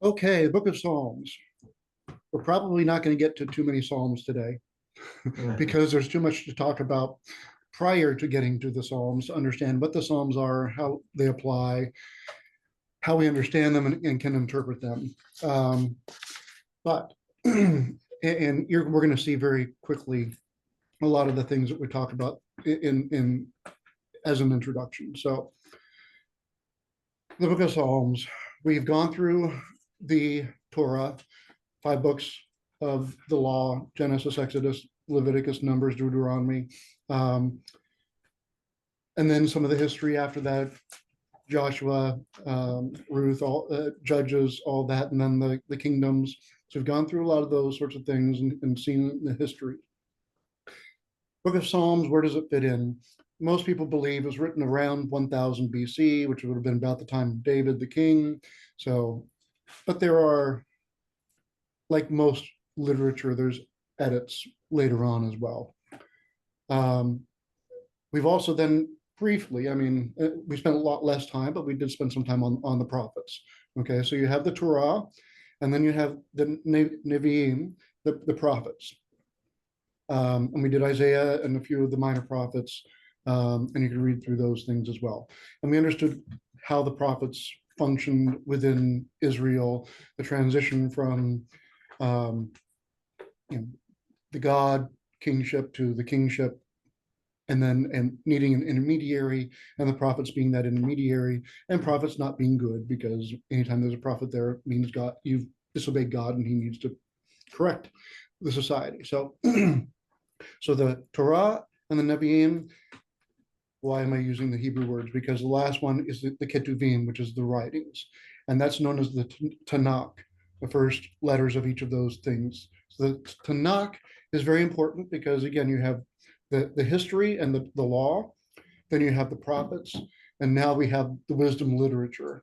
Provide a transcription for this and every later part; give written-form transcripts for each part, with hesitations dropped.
Okay, the Book of Psalms. We're probably not going to get to too many Psalms today Mhm. because there's too much to talk about prior to getting to the Psalms to understand what the Psalms are, how they apply, how we understand them and can interpret them. But we're going to see very quickly a lot of the things that we talk about in as an introduction. So the Book of Psalms, we've gone through the Torah, 5 books of the law: Genesis, Exodus, Leviticus, Numbers, Deuteronomy, um, and then some of the history after that: Joshua, Ruth, Judges, all that, and then the kingdoms. So we've gone through a lot of those sorts of things and seen the history. Book of Psalms, where does it fit in? Most people believe it was written around 1000 BC, which would have been about the time of David the king. So, but there are, like most literature, there's edits later on as well. Um, we've also then briefly, we spent a lot less time, but we did spend some time on the prophets. Okay, so you have the Torah, and then you have the Nevi'im, the prophets. And we did Isaiah and a few of the minor prophets, and you can read through those things as well. And we understood how the prophets functioned within Israel, the transition from um, you know, the God kingship to the kingship, and needing an intermediary, and the prophets being that intermediary, and prophets not being good, because anytime there's a prophet there means God, you've disobeyed God, and he needs to correct the society. So so the Torah and the Nevi'im. Why am I using the Hebrew words? Because the last one is the Ketuvim, which is the writings, and that's known as the Tanakh, the first letters of each of those things. So the Tanakh is very important because, again, you have the history and the law, then you have the prophets, and now we have the wisdom literature,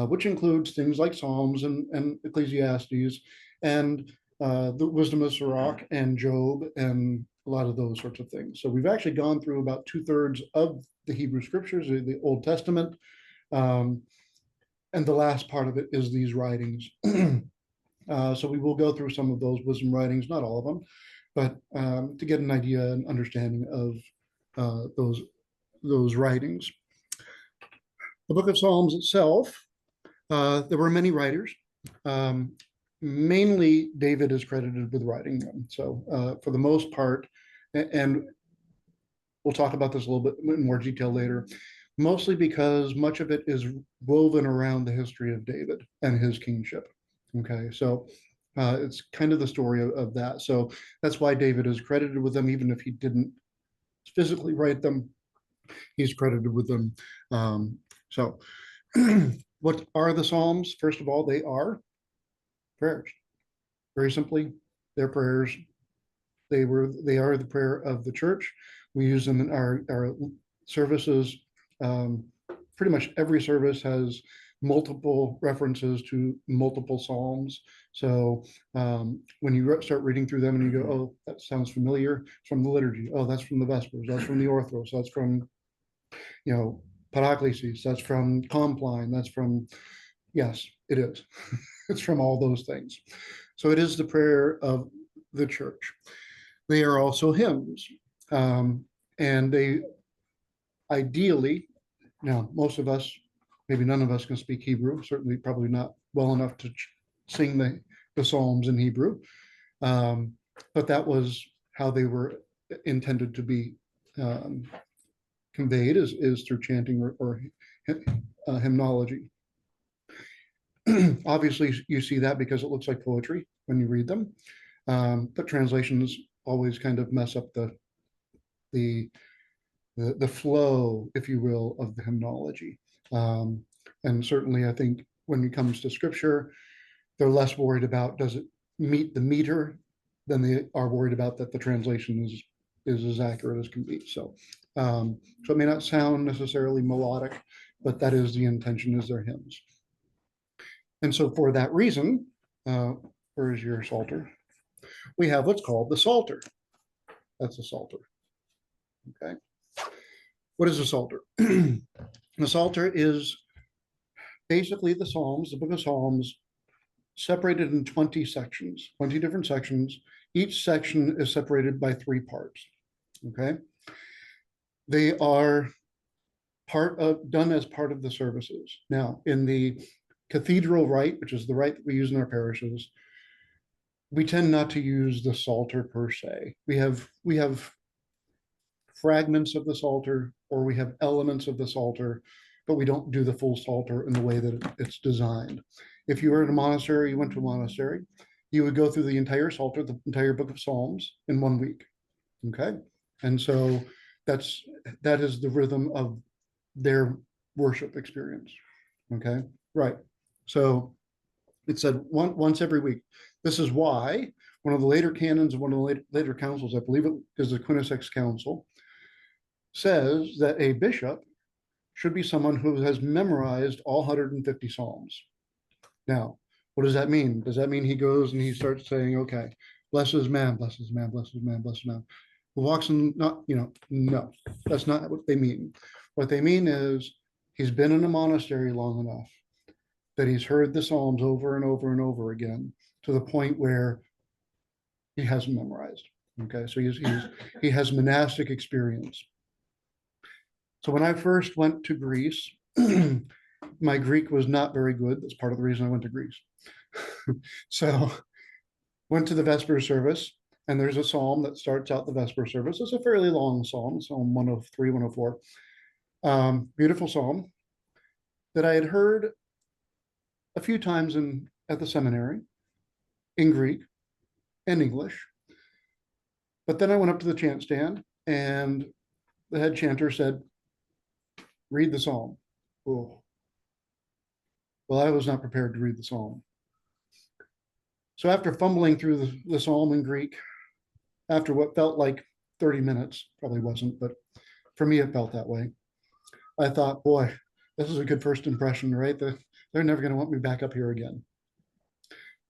which includes things like Psalms and Ecclesiastes, and the wisdom of Sirach and Job, and a lot of those sorts of things. So we've actually gone through about 2/3 of the Hebrew scriptures, the Old Testament, um, and the last part of it is these writings. So we will go through some of those wisdom writings, not all of them, but to get an idea and understanding of those writings. The Book of Psalms itself, there were many writers. Um, Mainly, David is credited with writing them. So, for the most part, and we'll talk about this a little bit in more detail later, mostly because much of it is woven around the history of David and his kingship. Okay, so it's kind of the story of that. So that's why David is credited with them, even if he didn't physically write them. He's credited with them. So, what are the Psalms? First of all, they are prayers. Very simply, they're prayers. They are the prayer of the church. We use them in our services. Um, Pretty much every service has multiple references to multiple psalms. So when you start reading through them and you go, "Oh, that sounds familiar," it's from the liturgy. Oh, that's from the Vespers. That's from the Orthros. That's from you know Paraclesis. That's from Compline. That's from Yes, it is. It's from all those things. So it is the prayer of the church. They are also hymns. And they ideally, now, most of us, maybe none of us can speak Hebrew, certainly probably not well enough to sing the Psalms in Hebrew. Um, but that was how they were intended to be um, conveyed, is through chanting or hymnology. Obviously, you see that because it looks like poetry when you read them. But translations always kind of mess up the the flow, if you will, of the hymnology. Um, and certainly, I think when it comes to scripture, they're less worried about does it meet the meter than they are worried about that the translation is as accurate as can be. So it may not sound necessarily melodic, but that is the intention, is their hymns. And so for that reason, where is your Psalter? We have what's called the Psalter. That's a Psalter. Okay. What is a Psalter? The Psalter is basically the Psalms, the book of Psalms, separated in 20 sections, 20 different sections. Each section is separated by 3 parts. Okay. They are done as part of the services. Now, in the cathedral rite, which is the rite that we use in our parishes, we tend not to use the Psalter per se. We have fragments of the Psalter, or we have elements of the Psalter, but we don't do the full Psalter in the way that it's designed. If you were in a monastery, you went to a monastery, you would go through the entire Psalter, the entire book of Psalms, in 1 week. Okay. And so that is the rhythm of their worship experience. Okay. Right. So it said once every week. This is why one of the later canons of one of the later councils, I believe it is the Quinisex Council, says that a bishop should be someone who has memorized all 150 Psalms. Now, what does that mean? Does that mean he goes and he starts saying, okay, bless his man, bless his man, bless his man, bless his man, who walks in, not, no, that's not what they mean. What they mean is he's been in a monastery long enough that he's heard the Psalms over and over and over again to the point where he hasn't memorized. Okay, so he has monastic experience. So when I first went to Greece, my Greek was not very good. That's part of the reason I went to Greece. So went to the Vesper service, and there's a psalm that starts out the Vesper service. It's a fairly long psalm, Psalm 103, 104. Beautiful psalm that I had heard a few times at the seminary in Greek and English. But then I went up to the chant stand, and the head chanter said, read the psalm. Oh. Well, I was not prepared to read the psalm. So after fumbling through the psalm in Greek, after what felt like 30 minutes, probably wasn't, but for me, it felt that way. I thought, boy, this is a good first impression, right? They're never going to want me back up here again.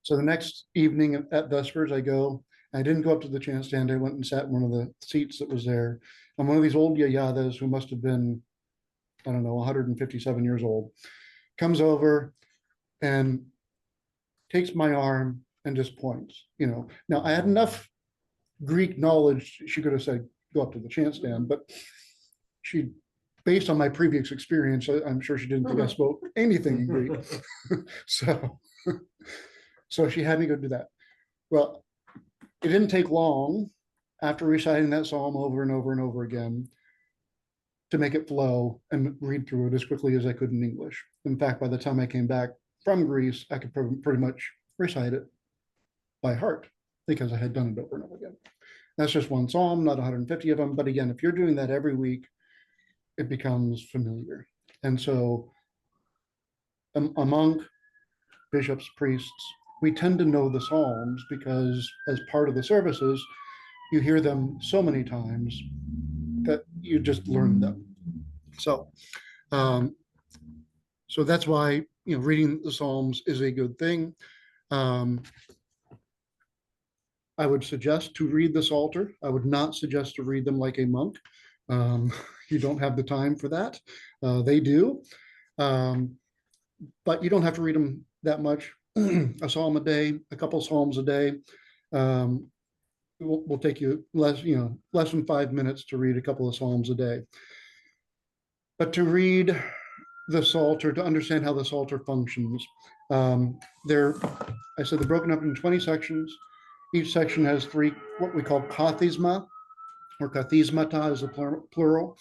So the next evening at Vespers, I go. I didn't go up to the chant stand. I went and sat in one of the seats that was there. And one of these old yayadas who must have been, I don't know, 157 years old, comes over and takes my arm and just points. Now I had enough Greek knowledge. She could have said, go up to the chant stand, but she, based on my previous experience, I'm sure she didn't think I spoke anything in Greek. So she had me go do that. Well, it didn't take long after reciting that psalm over and over and over again to make it flow and read through it as quickly as I could in English. In fact, by the time I came back from Greece, I could pretty much recite it by heart because I had done it over and over again. That's just one psalm, not 150 of them. But again, if you're doing that every week, it becomes familiar. And so a monk, bishops, priests, we tend to know the Psalms because as part of the services, you hear them so many times that you just learn them. So that's why, reading the Psalms is a good thing. I would suggest to read the Psalter. I would not suggest to read them like a monk. You don't have the time for that. They do. But you don't have to read them that much. A psalm a day, a couple psalms a day. Will take you less than 5 minutes to read a couple of psalms a day. But to read the Psalter, to understand how the Psalter functions, they're broken up into 20 sections. Each section has 3, what we call kathisma, or kathismata is the plural.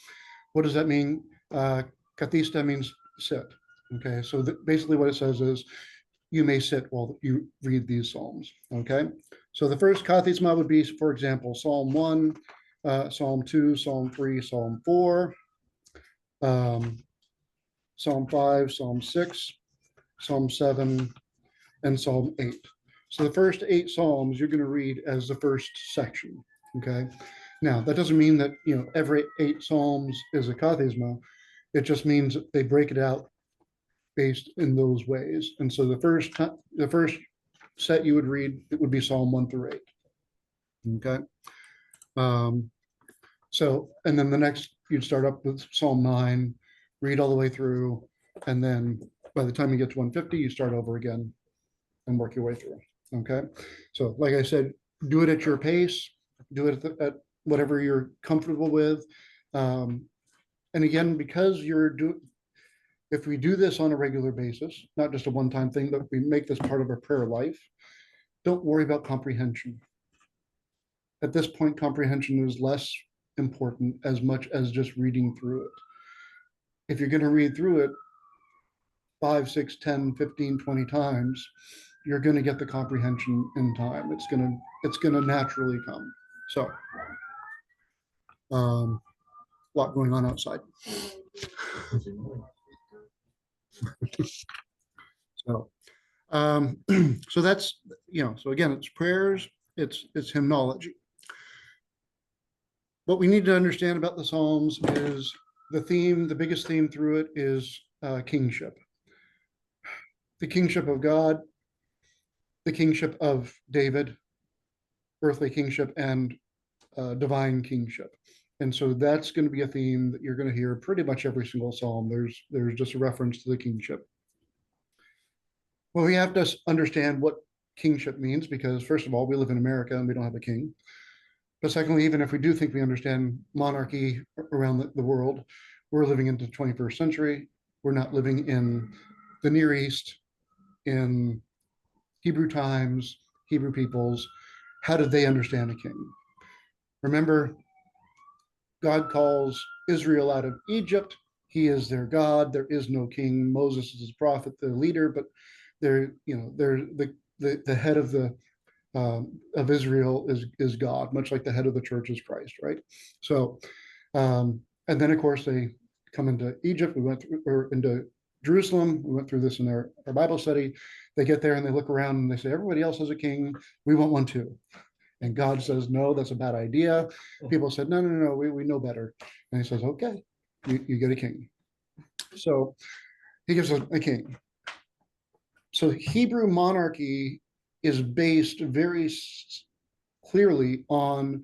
What does that mean? Kathista means sit. Okay, so basically what it says is you may sit while you read these psalms. Okay, so the first kathisma would be, for example, Psalm 1, Psalm 2, Psalm 3, Psalm 4, Psalm 5, Psalm 6, Psalm 7, and Psalm 8. So the first 8 psalms you're going to read as the first section. Okay, now that doesn't mean that every 8 psalms is a kathisma. It just means they break it out based in those ways. And so the first set you would read, it would be Psalm 1 through 8. Okay. So, and then the next, you'd start up with Psalm 9, read all the way through, and then by the time you get to 150, you start over again and work your way through. Okay. So like I said, do it at your pace, do it at whatever you're comfortable with. And again, because if we do this on a regular basis, not just a one-time thing, but we make this part of our prayer life, don't worry about comprehension. At this point, comprehension is less important as much as just reading through it. If you're going to read through it 5, 6, 10, 15, 20 times, you're going to get the comprehension in time. It's going to naturally come. So, a lot going on outside. So, so that's, so again, it's prayers, it's hymnology. What we need to understand about the Psalms is the biggest theme through it is kingship. The kingship of God, the kingship of David, earthly kingship, and divine kingship. And so that's going to be a theme that you're going to hear pretty much every single psalm. There's just a reference to the kingship. Well, we have to understand what kingship means, because first of all, we live in America and we don't have a king. But secondly, even if we do think we understand monarchy around the world, we're living into the 21st century. We're not living in the Near East, in Hebrew times, Hebrew peoples. How did they understand a king? Remember, God calls Israel out of Egypt. He is their God. There is no king. Moses is his prophet, the leader, but they're the head of Israel is God, much like the head of the church is Christ, right? So, and then of course they come into Egypt. We went through, or into Jerusalem. We went through this in our Bible study. They get there and they look around and they say, everybody else has a king. We want one too. And God says, no, that's a bad idea. People said, no, we know better. And he says, okay, you get a king. So he gives us a king. So Hebrew monarchy is based very clearly on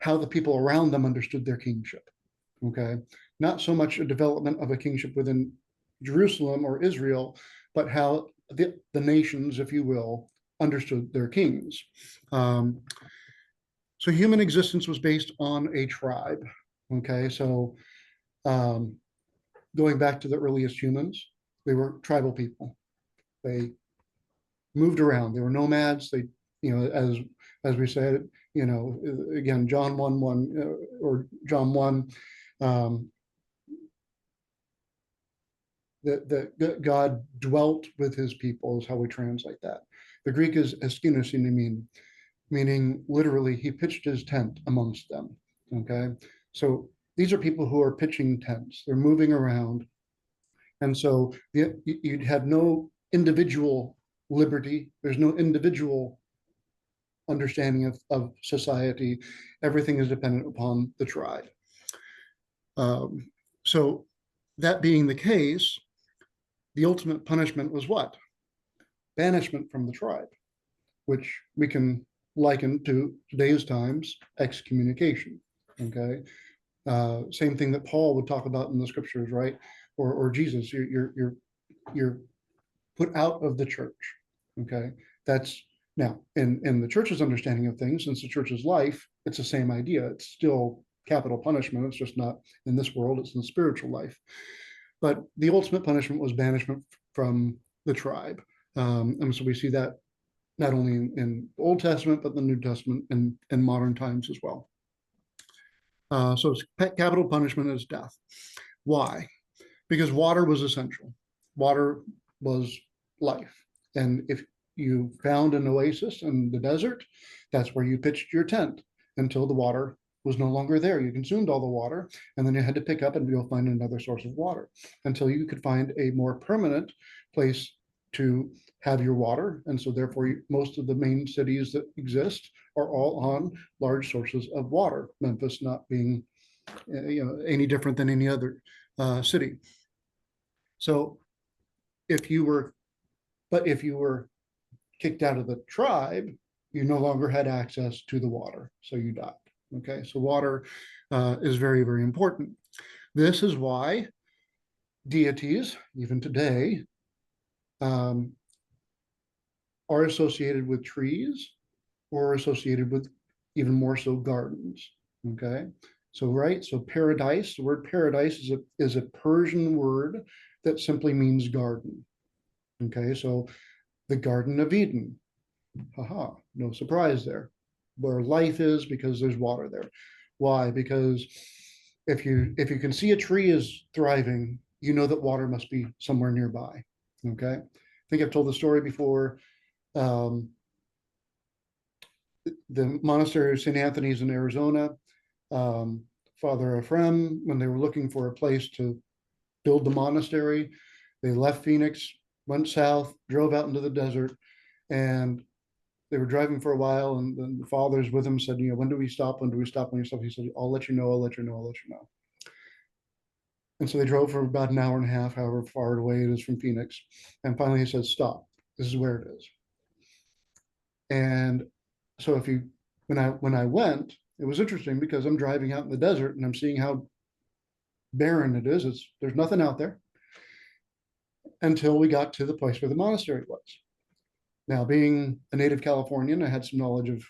how the people around them understood their kingship. Okay. Not so much a development of a kingship within Jerusalem or Israel, but how the nations, if you will, understood their kings. So human existence was based on a tribe. Okay, so going back to the earliest humans, they were tribal people. They moved around. They were nomads. They, as we said, again, John 1:1 or John 1. That God dwelt with his people is how we translate that. The Greek is eskinosynemene, meaning literally he pitched his tent amongst them. Okay, so these are people who are pitching tents. They're moving around, and so you'd have no individual liberty. There's no individual understanding of society. Everything is dependent upon the tribe. So that being the case, the ultimate punishment was what? Banishment from the tribe, which we can liken to today's times, excommunication. Okay, same thing that Paul would talk about in the scriptures, right? Or Jesus, you're put out of the church. Okay, that's now in the church's understanding of things, since the church's life, it's the same idea. It's still capital punishment. It's just not in this world. It's in the spiritual life. But the ultimate punishment was banishment from the tribe. And so we see that not only in the Old Testament, but the New Testament and modern times as well. So capital punishment is death. Why? Because water was essential. Water was life. And if you found an oasis in the desert, that's where you pitched your tent until the water was no longer there. You consumed all the water, and then you had to pick up and go find another source of water until you could find a more permanent place to have your water. And so therefore, most of the main cities that exist are all on large sources of water, Memphis not being any different than any other city. So if you were kicked out of the tribe, you no longer had access to the water, so you died. Okay, so water is very, very important. This is why deities, even today, are associated with trees or associated with even more so gardens. Okay. So, right. So paradise, the word paradise is a Persian word that simply means garden. Okay. So the Garden of Eden. Haha, no surprise there. Where life is because there's water there. Why? Because if you can see a tree is thriving, you know that water must be somewhere nearby. Okay. I think I've told the story before. Um, the monastery of St. Anthony's in Arizona, um, Father Ephraim, when they were looking for a place to build the monastery, they left Phoenix, went south, drove out into the desert, and they were driving for a while. And then the father's with him, said, when do we stop? When do we stop? When you stop? He said, I'll let you know, I'll let you know, I'll let you know. And so they drove for about an hour and a half, however far away it is from Phoenix. And finally he said, stop, this is where it is. And so when I went, it was interesting because I'm driving out in the desert and I'm seeing how barren it is. There's nothing out there until we got to the place where the monastery was. Now, being a native Californian, I had some knowledge of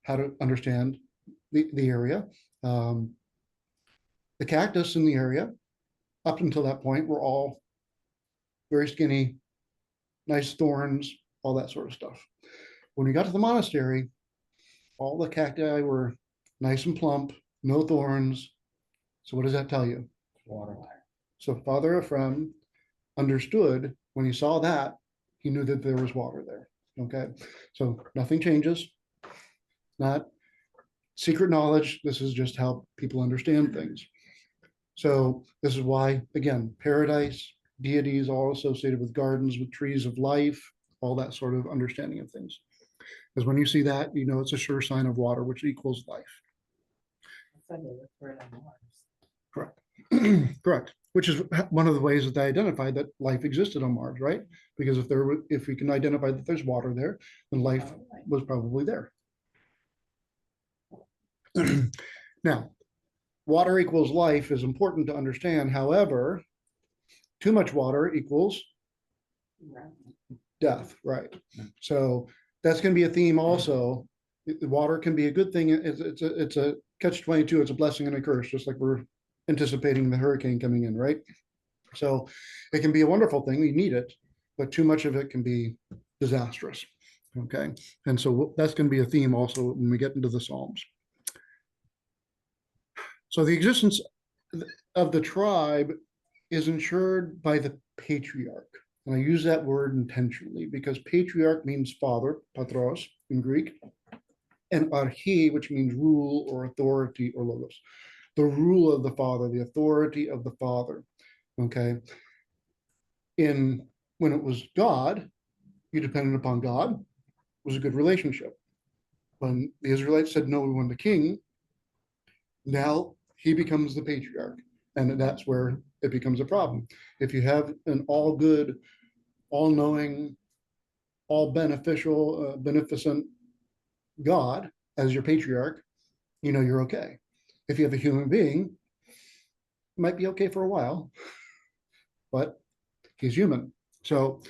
how to understand the area. The cactus in the area, up until that point, were all very skinny, nice thorns, all that sort of stuff. When we got to the monastery, all the cacti were nice and plump, no thorns. So what does that tell you? Water. So Father Ephraim understood when he saw that, he knew that there was water there. Okay. So nothing changes. Not secret knowledge. This is just how people understand things. So this is why, again, paradise, deities, all associated with gardens, with trees of life, all that sort of understanding of things. Because when you see that, it's a sure sign of water, which equals life. Correct. Correct. Which is one of the ways that they identified that life existed on Mars, right? Because if we can identify that there's water there, then life was probably there. Now, water equals life is important to understand. However, too much water equals death, right? So that's going to be a theme also. Water can be a good thing. It's a catch-22. It's a blessing and a curse, just like we're anticipating the hurricane coming in, right? So it can be a wonderful thing. We need it, but too much of it can be disastrous. Okay. And so that's going to be a theme also when we get into the Psalms. So the existence of the tribe is ensured by the patriarch. And I use that word intentionally because patriarch means father, patros in Greek, and archi, which means rule or authority or logos. The rule of the father, the authority of the father. Okay. When it was God, you depended upon God, it was a good relationship. When the Israelites said, no, we want the king, now he becomes the patriarch. And that's where it becomes a problem. If you have an all good, all knowing, all beneficial, beneficent God as your patriarch, you're okay. If you have a human being, it might be okay for a while, but he's human. So,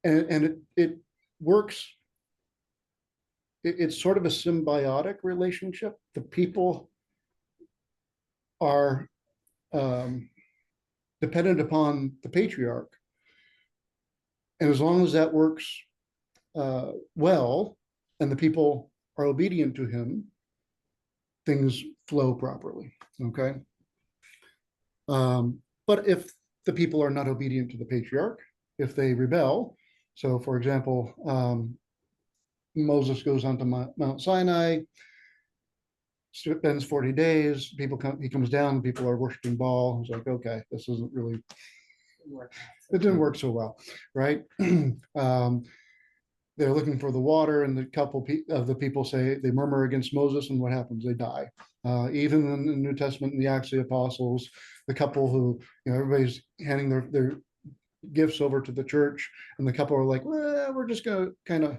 and it works. It's sort of a symbiotic relationship. The people are dependent upon the patriarch. And as long as that works well, and the people are obedient to him, things flow properly. Okay. But if the people are not obedient to the patriarch, if they rebel, so for example, Moses goes onto Mount Sinai, spends 40 days, he comes down, people are worshiping Baal. He's like, okay, this isn't really, it didn't work so well, right? They're looking for the water, and the couple of the people say they murmur against Moses, and what happens? They die. Even in the New Testament, in the Acts of the Apostles, the couple who, everybody's handing their gifts over to the church, and the couple are like, well, we're just going to kind of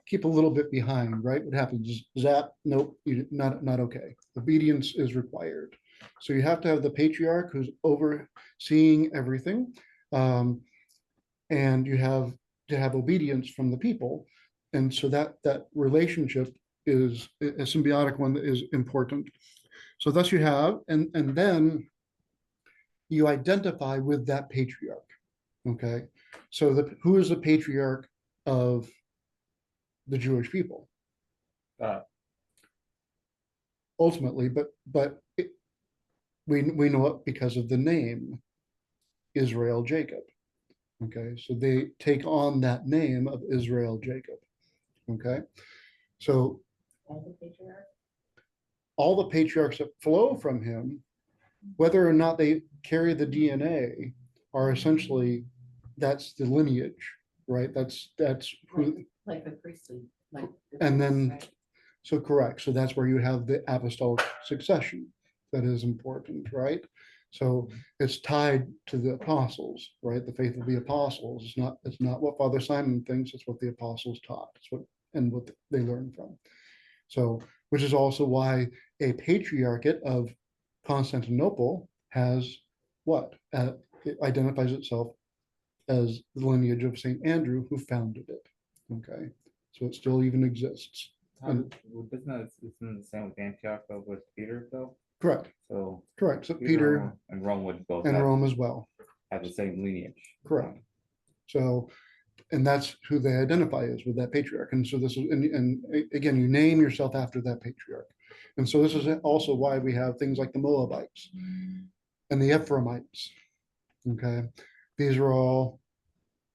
keep a little bit behind, right? What happens? Zap, nope, not okay. Obedience is required. So you have to have the patriarch who's overseeing everything, and you have to have obedience from the people. And so that relationship is a symbiotic one that is important. So thus you have, and then you identify with that patriarch. Okay. So who is the patriarch of the Jewish people? Uh, Ultimately, we know it because of the name Israel Jacob. Okay, so they take on that name of Israel Jacob. Okay, so all the patriarchs that flow from him, whether or not they carry the DNA, are essentially, that's the lineage, right? That's who, like the priestly, like. and then, so correct. So that's where you have the apostolic succession that is important, right? So it's tied to the apostles, right? The faith of the apostles. It's not what Father Simon thinks, it's what the apostles taught. It's what they learned from. So, which is also why a patriarchate of Constantinople has what? It identifies itself as the lineage of St. Andrew, who founded it. Okay. So it still even exists. Isn't the same with Antioch though with Peter though? Correct. So Correct. So Peter and Rome would both and Rome as well. have the same lineage. Correct. So, and that's who they identify as with that patriarch. And so this is, and again, you name yourself after that patriarch. And so this is also why we have things like the Moabites and the Ephraimites. Okay. These are all,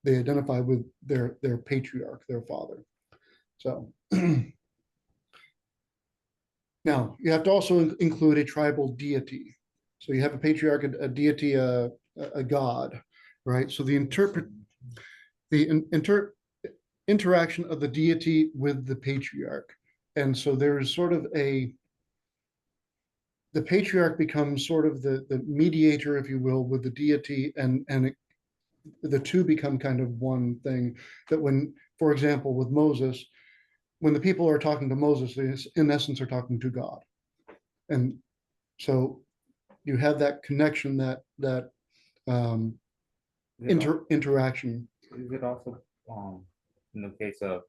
they identify with their patriarch, their father. So now you have to also include a tribal deity. So you have a patriarch, a deity, a god, right? So the interaction of the deity with the patriarch. And so there's sort of the patriarch becomes sort of the mediator, if you will, with the deity, and the two become kind of one thing. That when, for example, with Moses, when the people are talking to Moses, they in essence are talking to God. And so you have that connection, that interaction. Is it also in the case of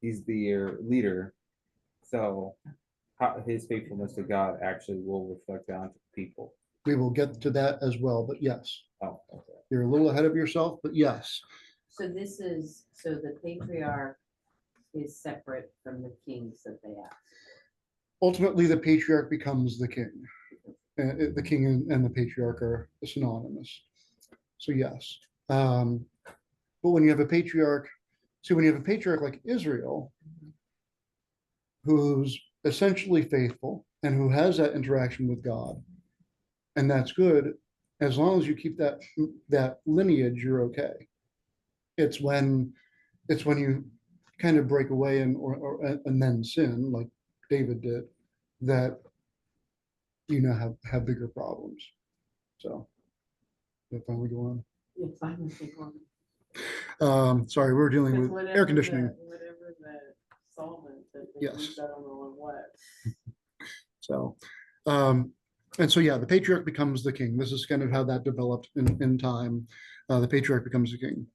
he's the leader, so his faithfulness to God actually will reflect onto people? We will get to that as well, but yes. Oh, okay. You're a little ahead of yourself, but yes. So the patriarch is separate from the kings that they ask. Ultimately, the patriarch becomes the king. The king and the patriarch are synonymous. So yes. But when you have a patriarch, when you have a patriarch like Israel, who's essentially faithful and who has that interaction with God, and that's good, as long as you keep that lineage, you're okay. It's when you kind of break away and then sin, like David did, that have bigger problems. So finally go on. Yeah, finally go on. Sorry, we're dealing with air conditioning. Whatever the solvent that they Yes. use, I don't know what. So, and so, yeah, the patriarch becomes the king. This is kind of how that developed in time. The patriarch becomes the king.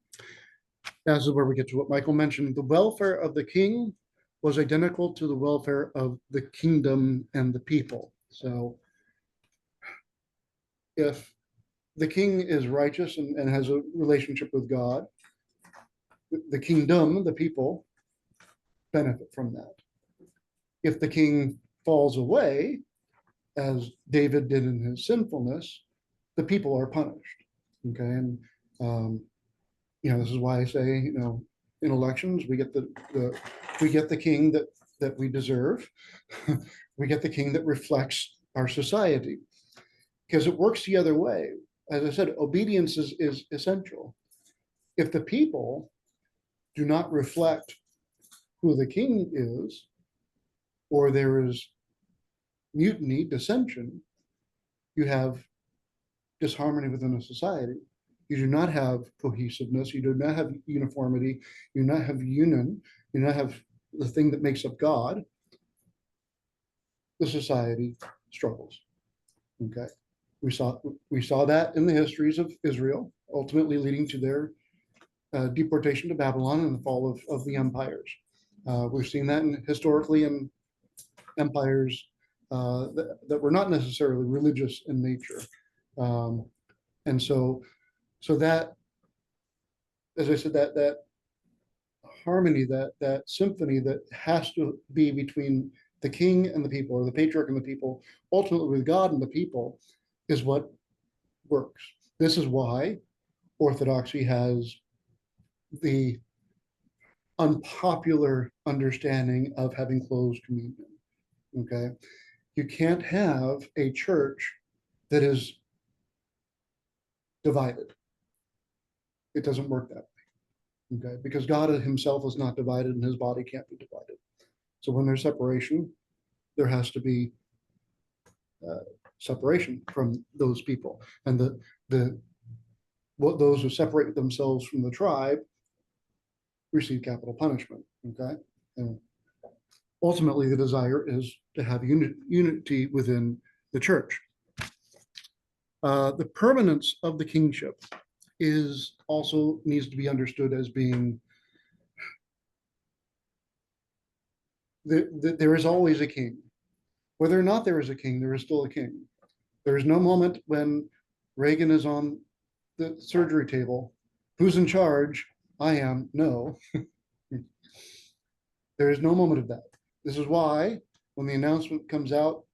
This is where we get to what Michael mentioned. The welfare of the king was identical to the welfare of the kingdom and the people. So if the king is righteous and has a relationship with God, the kingdom, the people, benefit from that. If the king falls away, as David did in his sinfulness, the people are punished. Okay, and this is why I say, in elections we get the king that we deserve. We get the king that reflects our society, because it works the other way. As I said, obedience is essential. If the people do not reflect who the king is, or there is mutiny, dissension, you have disharmony within a society. You do not have cohesiveness. You do not have uniformity. You do not have union. You do not have the thing that makes up God. The society struggles. Okay, we saw that in the histories of Israel, ultimately leading to their deportation to Babylon and the fall of the empires. We've seen that historically in empires that were not necessarily religious in nature. Um, and so that, as I said, that harmony, that symphony that has to be between the king and the people, or the patriarch and the people, ultimately with God and the people, is what works. This is why Orthodoxy has the unpopular understanding of having closed communion. Okay. You can't have a church that is divided. It doesn't work that way. Okay. Because God himself is not divided and his body can't be divided. So when there's separation, there has to be separation from those people. And those who separate themselves from the tribe receive capital punishment. Okay. And ultimately, the desire is to have unity within the church. The permanence of the kingship is also needs to be understood as being there is always a king. Whether or not there is a king, there is still a king. There is no moment when Reagan is on the surgery table. Who's in charge? I am. No. There is no moment of that. This is why when the announcement comes out,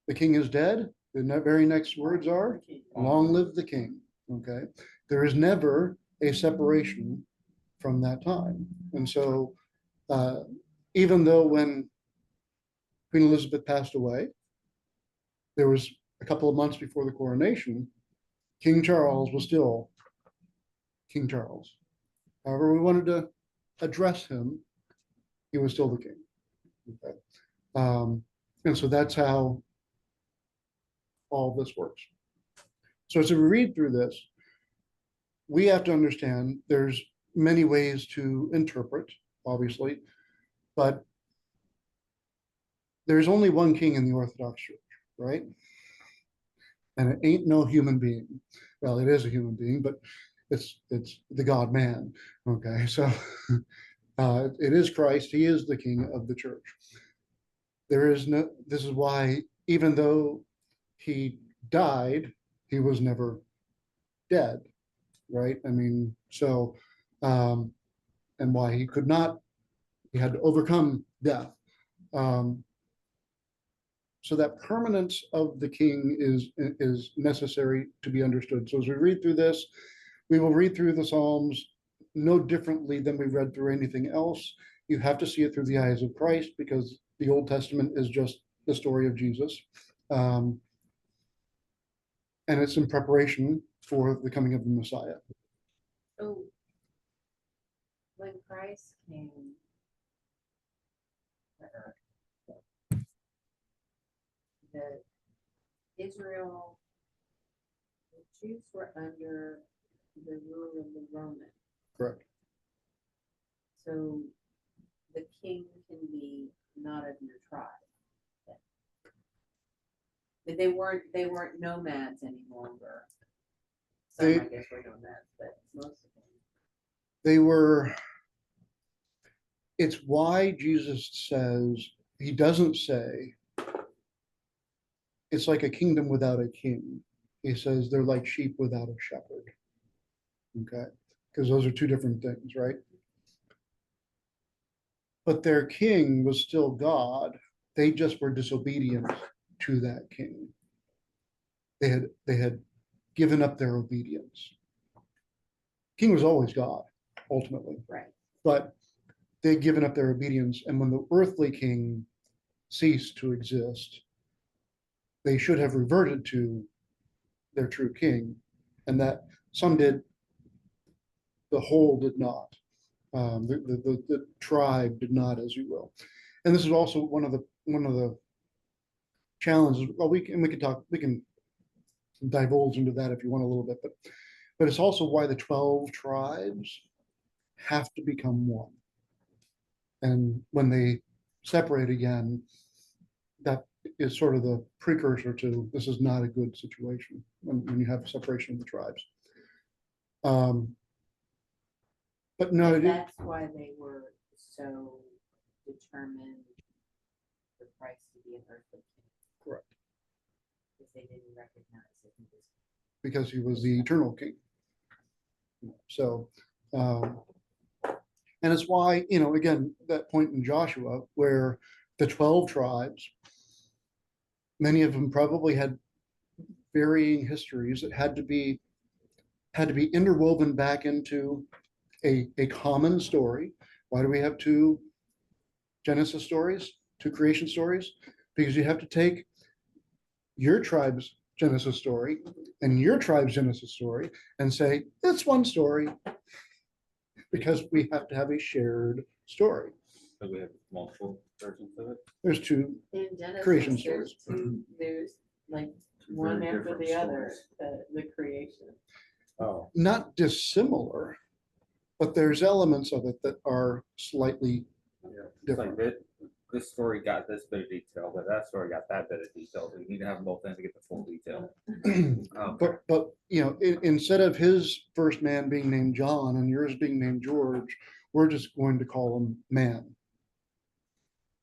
the king is dead, the very next words are, long live the king. Okay. There is never a separation from that time. And so, even though when Queen Elizabeth passed away, there was a couple of months before the coronation, King Charles was still King Charles. However, we wanted to address him, he was still the king. Okay. And so that's how all this works. So as we read through this, we have to understand there's many ways to interpret, obviously, but there's only one king in the Orthodox Church, right? And it ain't no human being. Well, it is a human being, but it's the God man. Okay, so it is Christ. He is the king of the church. There is no. This is why, even though he died, he was never dead, right? I mean, so and why he could not. He had to overcome death. So that permanence of the king is necessary to be understood. So as we read through this, we will read through the Psalms no differently than we read through anything else. You have to see it through the eyes of Christ because the Old Testament is just the story of Jesus. And it's in preparation for the coming of the Messiah. So when Christ came to earth, the Israel, the Jews were under the rule of the Roman. Correct. So the king can be not of your tribe. But they weren't nomads any longer. Some, I guess, were nomads, but most of them. They were, it's why Jesus says, he doesn't say, it's like a kingdom without a king. He says they're like sheep without a shepherd. Okay, because those are two different things, right? But their king was still God. They just were disobedient to that king. They had given up their obedience. King was always God, ultimately. Right. But they'd given up their obedience. And when the earthly king ceased to exist, they should have reverted to their true king. And that some did, the whole did not. The tribe did not, as you will. And this is also one of the challenges. Well, we can divulge into that if you want a little bit, but it's also why the 12 tribes have to become one. And when they separate again, that is sort of the precursor to this is not a good situation when you have separation of the tribes. But no, And that's why they were so determined for Christ to be an earthly king. Correct. Because they didn't recognize that he was. because he was the eternal king. So, and it's why, again, that point in Joshua where the 12 tribes, many of them probably had varying histories that had to be interwoven back into a common story. Why do we have two Genesis stories, two creation stories? Because you have to take your tribe's Genesis story and your tribe's Genesis story and say, it's one story, because we have to have a shared story. So we have multiple versions of it. There's two In Genesis, creation there's stories. there's like Two one very after different the other, stories. the creation. Oh, Not dissimilar, but there's elements of it that are slightly it's like different. this story got this bit of detail, but that story got that bit of detail. So you need to have them both in to get the full detail. Okay. But instead of his first man being named John and yours being named George, we're just going to call him man,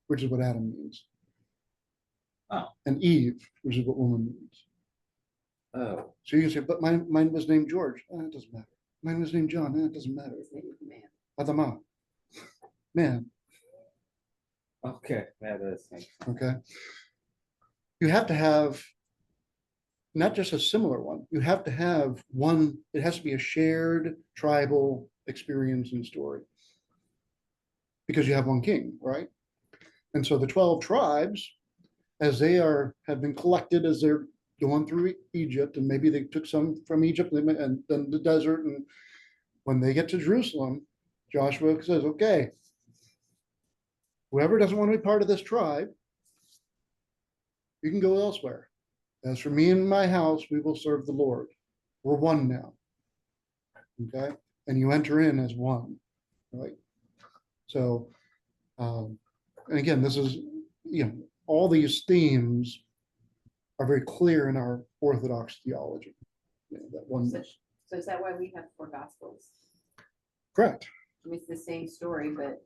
which is what Adam means. Oh. And Eve, which is what woman means. Oh, So you can say, but mine was named George. It doesn't matter. Mine was named John. It doesn't matter. His name was man. Adama. Man. okay. Yeah, that makes sense. Okay. You have to have not just a similar one, you have to have one, it has to be a shared tribal experience and story. Because you have one king, right? And so the 12 tribes, as they have been collected as they're going through Egypt, and maybe they took some from Egypt and then the desert, and when they get to Jerusalem, Joshua says, okay, whoever doesn't want to be part of this tribe, you can go elsewhere. As for me and my house, we will serve the Lord. We're one now. Okay? And you enter in as one, right? So, and again, this is, all these themes are very clear in our Orthodox theology. That oneness. So is that why we have 4 gospels? Correct. I mean, it's the same story, but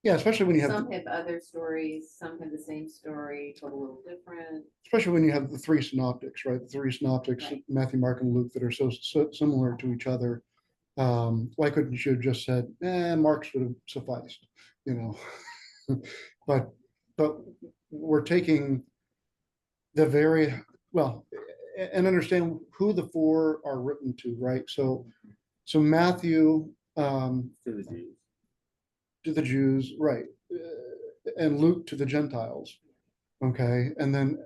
Yeah, especially when you have, some have other stories, some have the same story, but a little different. especially when you have the 3 synoptics, right? The 3 synoptics, Right. Matthew, Mark, and Luke, that are so similar to each other. Why couldn't you have just said, Mark's would have sufficed, but we're taking the very, well, and understand who the 4 are written to, right? So Matthew, To the Jews. to the Jews, right? And Luke to the Gentiles. Okay. And then,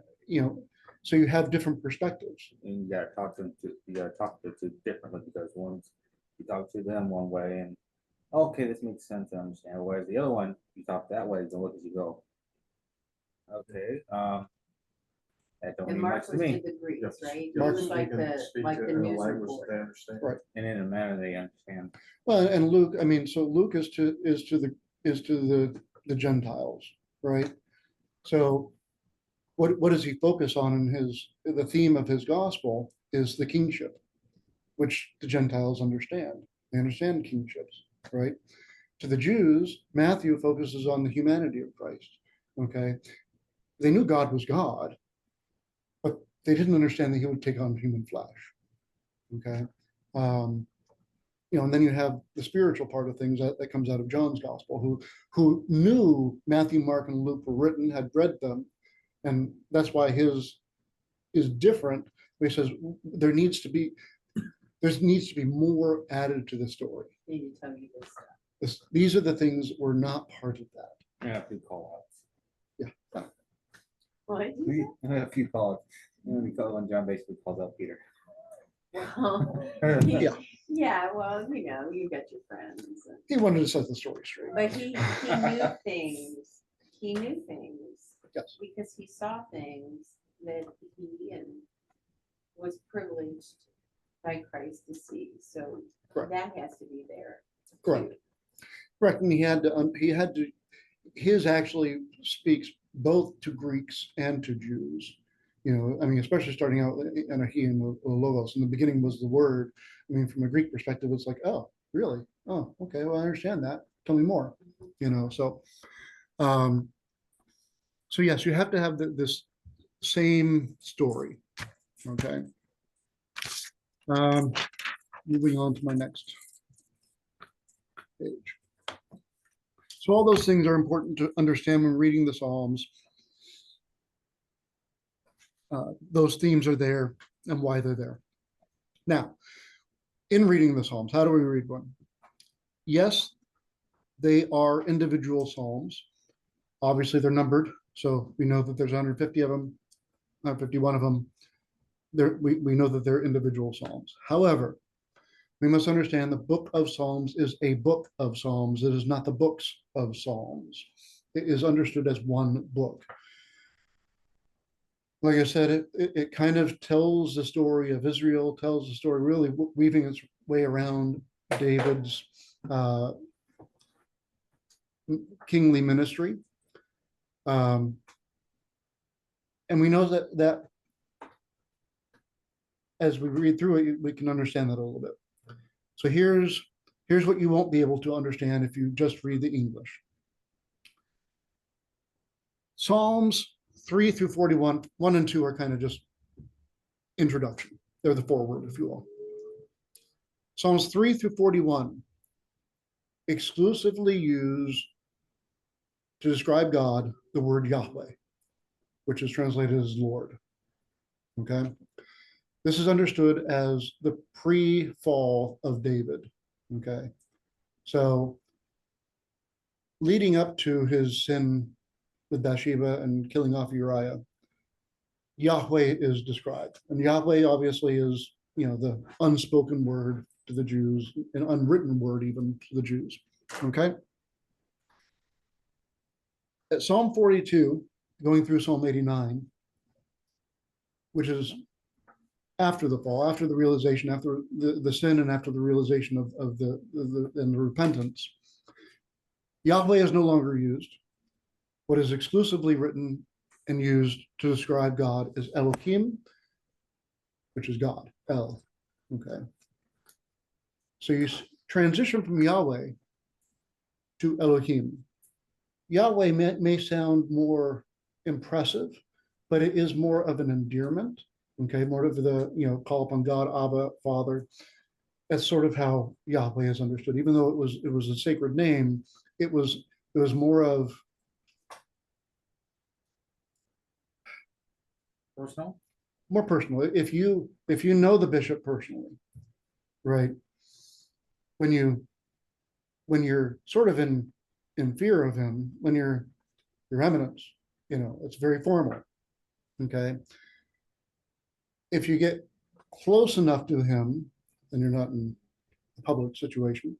so you have different perspectives. And you gotta talk to them you gotta talk to the two differently, because one's you talk to them one way and okay, this makes sense, I understand. Whereas the other one, you talk that way, then look as you go. Okay, that don't And mean Mark much to was to me. the Greeks, Yes. right? He Mark's was like Speak the in a news language that reporter. they understand. Right. And in a manner they understand. Well, and Luke, I mean, so Luke is to the Gentiles, right? So what does he focus on in the theme of his gospel is the kingship, which the Gentiles understand. They understand kingships, right? To the Jews, Matthew focuses on the humanity of Christ. Okay. They knew God was God, but they didn't understand that he would take on human flesh. Okay. And then you have the spiritual part of things that comes out of John's gospel, who knew Matthew, Mark, and Luke were written, had read them, and that's why his is different. He says there needs to be more added to the story. He can tell you this stuff. These are the things that were not part of that. I have a few call outs. What did you I have a few call outs. When John basically calls out Peter. say? Well, Yeah. Yeah, well, you got your friends. He wanted to set the story straight. But he knew things. He knew things. Yes. Because he saw things that he was privileged by Christ to see. So Correct. that has to be there. Correct. Correct. And his actually speaks both to Greeks and to Jews. I mean, especially starting out in a he and the logos. In the beginning was the word. I mean, from a Greek perspective, it's like, oh, really? Oh, okay, well, I understand that. Tell me more, so. Um, so yes, you have to have this same story, okay? Um, moving on to my next page. So all those things are important to understand when reading the Psalms. Those themes are there and why they're there. Now, in reading the Psalms, how do we read one? Yes, they are individual Psalms. Obviously, they're numbered, so we know that there's 150 of them, 151 of them. We know that they're individual Psalms. However, we must understand the book of Psalms is a book of Psalms. It is not the books of Psalms. It is understood as one book. Like I said, it kind of tells the story of Israel, tells the story really weaving its way around David's kingly ministry. And we know that as we read through it, we can understand that a little bit. So here's what you won't be able to understand if you just read the English. Psalms 3 through 41, 1 and 2 are kind of just introduction. They're the foreword, if you will. Psalms 3 through 41 exclusively use to describe God the word Yahweh, which is translated as Lord. Okay. This is understood as the pre-fall of David. Okay. So leading up to his sin with Bathsheba and killing off Uriah, Yahweh is described. And Yahweh obviously is, the unspoken word to the Jews, an unwritten word even to the Jews. Okay. At Psalm 42, going through Psalm 89, which is after the fall, after the realization, after the sin, and after the realization of the repentance, Yahweh is no longer used. What is exclusively written and used to describe God is Elohim, which is God, El. Okay. So you transition from Yahweh to Elohim. Yahweh may sound more impressive, but it is more of an endearment. Okay, more of the, call upon God, Abba, Father. That's sort of how Yahweh is understood. Even though it was a sacred name, it was more of Personal? more personal. If you know the bishop personally, right? When you're sort of in fear of him, when your eminence, it's very formal. Okay. If you get close enough to him, and you're not in a public situation,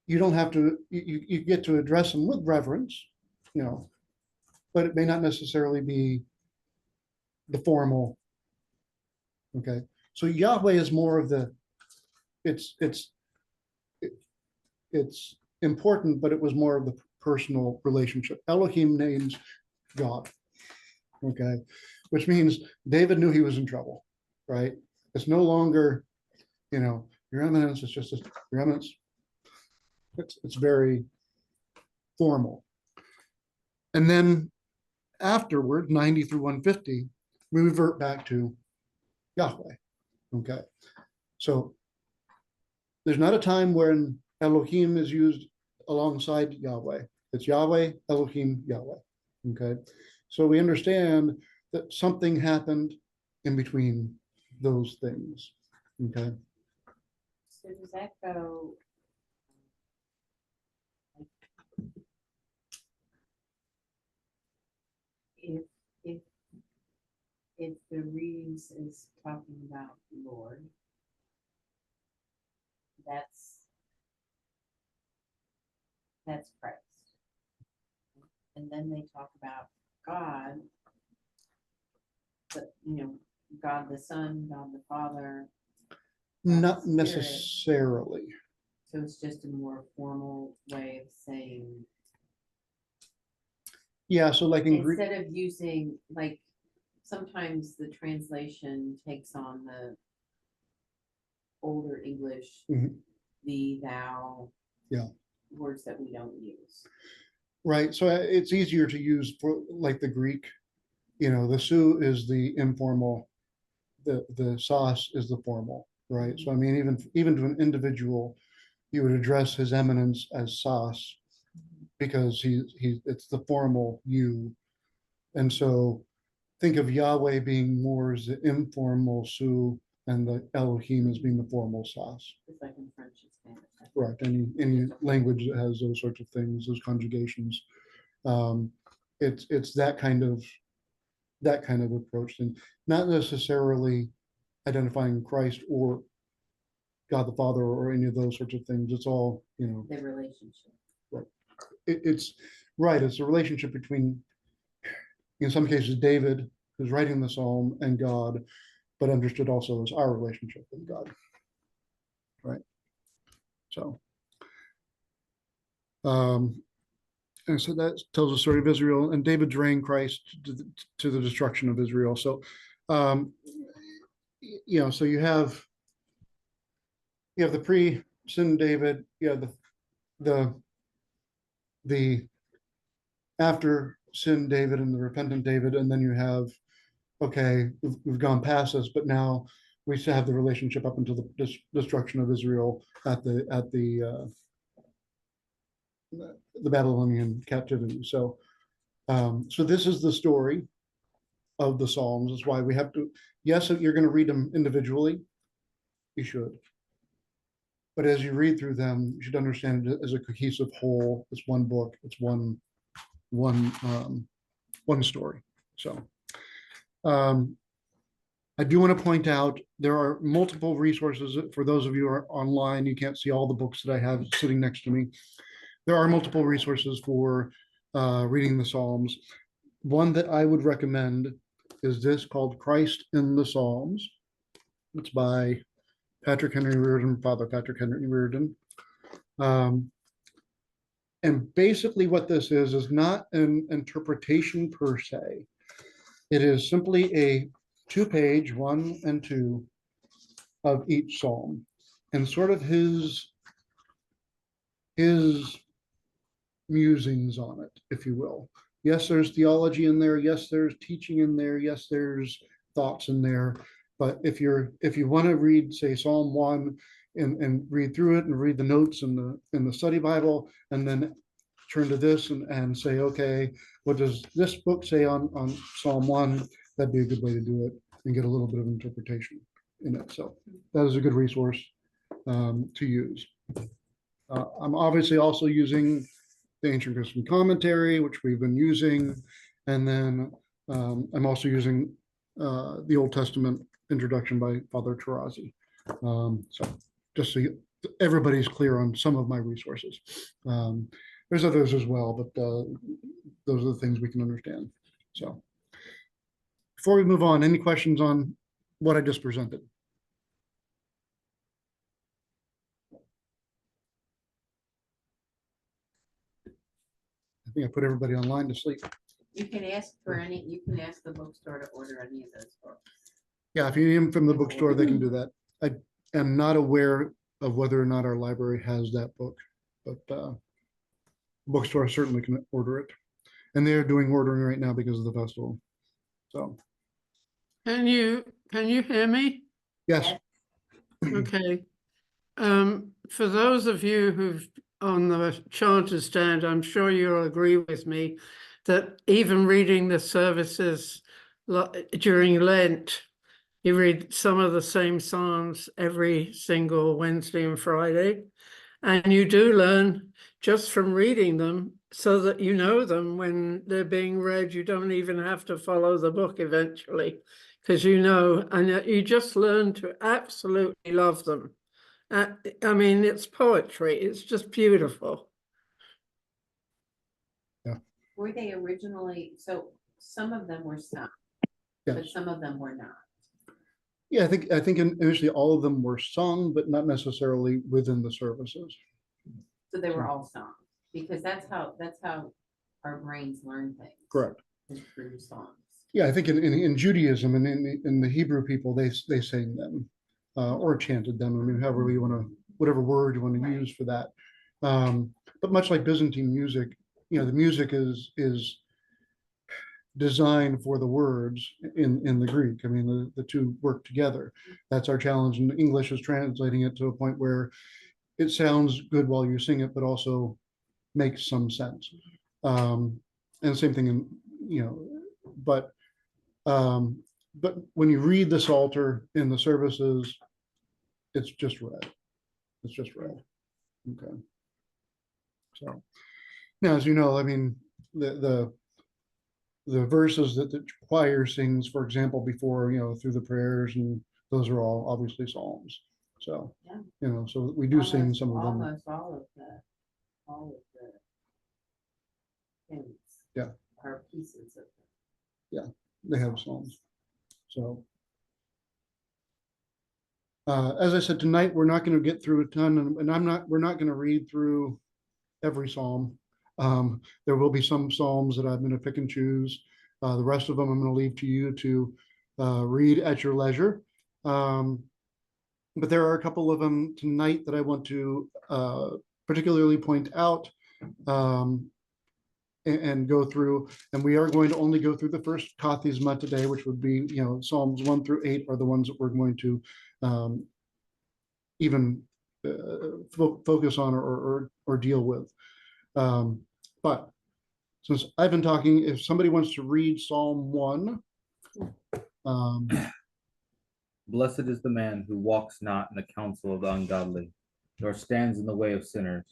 you don't have to. You get to address him with reverence, but it may not necessarily be the formal. Okay. So Yahweh is more of the. It's important, but it was more of the personal relationship. Elohim names God. Okay. Which means David knew he was in trouble, right? It's no longer, your eminence, it's just your eminence. It's very formal. And then afterward, 90 through 150, we revert back to Yahweh. Okay. So there's not a time when Elohim is used alongside Yahweh. It's Yahweh, Elohim, Yahweh. Okay. So we understand that something happened in between those things. Okay. So does that go? If if if the readings is talking about Lord, that's Christ. And then they talk about God, but God the Son, God the Father. Not Spirit. necessarily. So it's just a more formal way of saying. Yeah, so like in Greek, Instead of using, like, sometimes the translation takes on the older English Mhm. thee, thou. Yeah. Words that we don't use. Right. So it's easier to use for like the Greek, the su is the informal, the sauce is the formal, right? So I mean, even to an individual, you would address his eminence as sauce because it's the formal you. And so think of Yahweh being more as the informal su and the Elohim as being the formal sauce. It's like in French and Spanish. Right. Any language that has those sorts of things, those conjugations. It's that kind of approach, and not necessarily identifying Christ or God the Father or any of those sorts of things. It's all, The relationship. it's right. It's a relationship between, in some cases, David, who's writing the psalm, and God, but understood also as our relationship with God. Right. So, and so that tells the story of Israel and David's reign, Christ to the destruction of Israel. So, so you have the pre-sin David, you have the after sin David and the repentant David, and then you have, okay, we've gone past this, but now we still have the relationship up until the destruction of Israel at the Babylonian captivity. So this is the story of the Psalms. That's why we have to, yes, you're going to read them individually. You should. But as you read through them, you should understand it as a cohesive whole. It's one book. It's one story. So I do want to point out there are multiple resources for those of you who are online. You can't see all the books that I have sitting next to me. There are multiple resources for reading the Psalms. One that I would recommend is this called Christ in the Psalms. It's by Patrick Henry Reardon, Father Patrick Henry Reardon. And basically what this is not an interpretation per se. It is simply a 2-page, 1 and 2 of each psalm, and sort of his musings on it, if you will. Yes, there's theology in there. Yes, there's teaching in there. Yes, there's thoughts in there. But if you want to read, say, Psalm 1 and read through it and read the notes in the study Bible, and then turn to this and say, okay, what does this book say on Psalm 1? That'd be a good way to do it and get a little bit of interpretation in it. So that is a good resource to use. I'm obviously also using the Ancient Christian Commentary, which we've been using. And then I'm also using the Old Testament introduction by Father Tarazi. So just so everybody's clear on some of my resources. There's others as well, but those are the things we can understand. So before we move on, any questions on what I just presented? I think I put everybody online to sleep. You can ask the bookstore to order any of those books. Yeah, if you need them from the bookstore, they can do that. I am not aware of whether or not our library has that book, but bookstore certainly can order it. And they're doing ordering right now because of the festival. So. Can you hear me? Yes. Okay. For those of you who've on the charter stand, I'm sure you'll agree with me that even reading the services during Lent, you read some of the same Psalms every single Wednesday and Friday, and you do learn just from reading them so that you know them when they're being read. You don't even have to follow the book eventually, because and you just learn to absolutely love them. I mean, it's poetry. It's just beautiful. Yeah. Were they originally, so some of them were sung, Yes. but some of them were not. Yeah, I think initially all of them were sung, but not necessarily within the services. So they were all sung, because that's how our brains learn things. Correct. Is through songs. Yeah, I think in Judaism and in the Hebrew people, they sang them or chanted them. I mean, however you want to whatever word you want to use for that. But much like Byzantine music, the music is designed for the words in the Greek. I mean, the two work together. That's our challenge. And English is translating it to a point where it sounds good while you sing it, but also makes some sense. And same thing in, but when you read the Psalter in the services, it's just read. It's just read. Okay. So now, as you know, I mean, the verses that the choir sings, for example, before, through the prayers, and those are all obviously Psalms. So, Yeah. So we do sing some of them. Almost all of the hymns. Yeah. Are pieces of them. Yeah, they have Psalms. So, as I said, tonight, we're not going to get through a ton, and we're not going to read through every Psalm. There will be some Psalms that I'm going to pick and choose. The rest of them I'm going to leave to you to read at your leisure. But there are a couple of them tonight that I want to particularly point out and go through. And we are going to only go through the first Kathisma today, which would be, Psalms 1 through 8 are the ones that we're going to even focus on or deal with. But since I've been talking, if somebody wants to read Psalm 1. Blessed is the man who walks not in the counsel of the ungodly, nor stands in the way of sinners,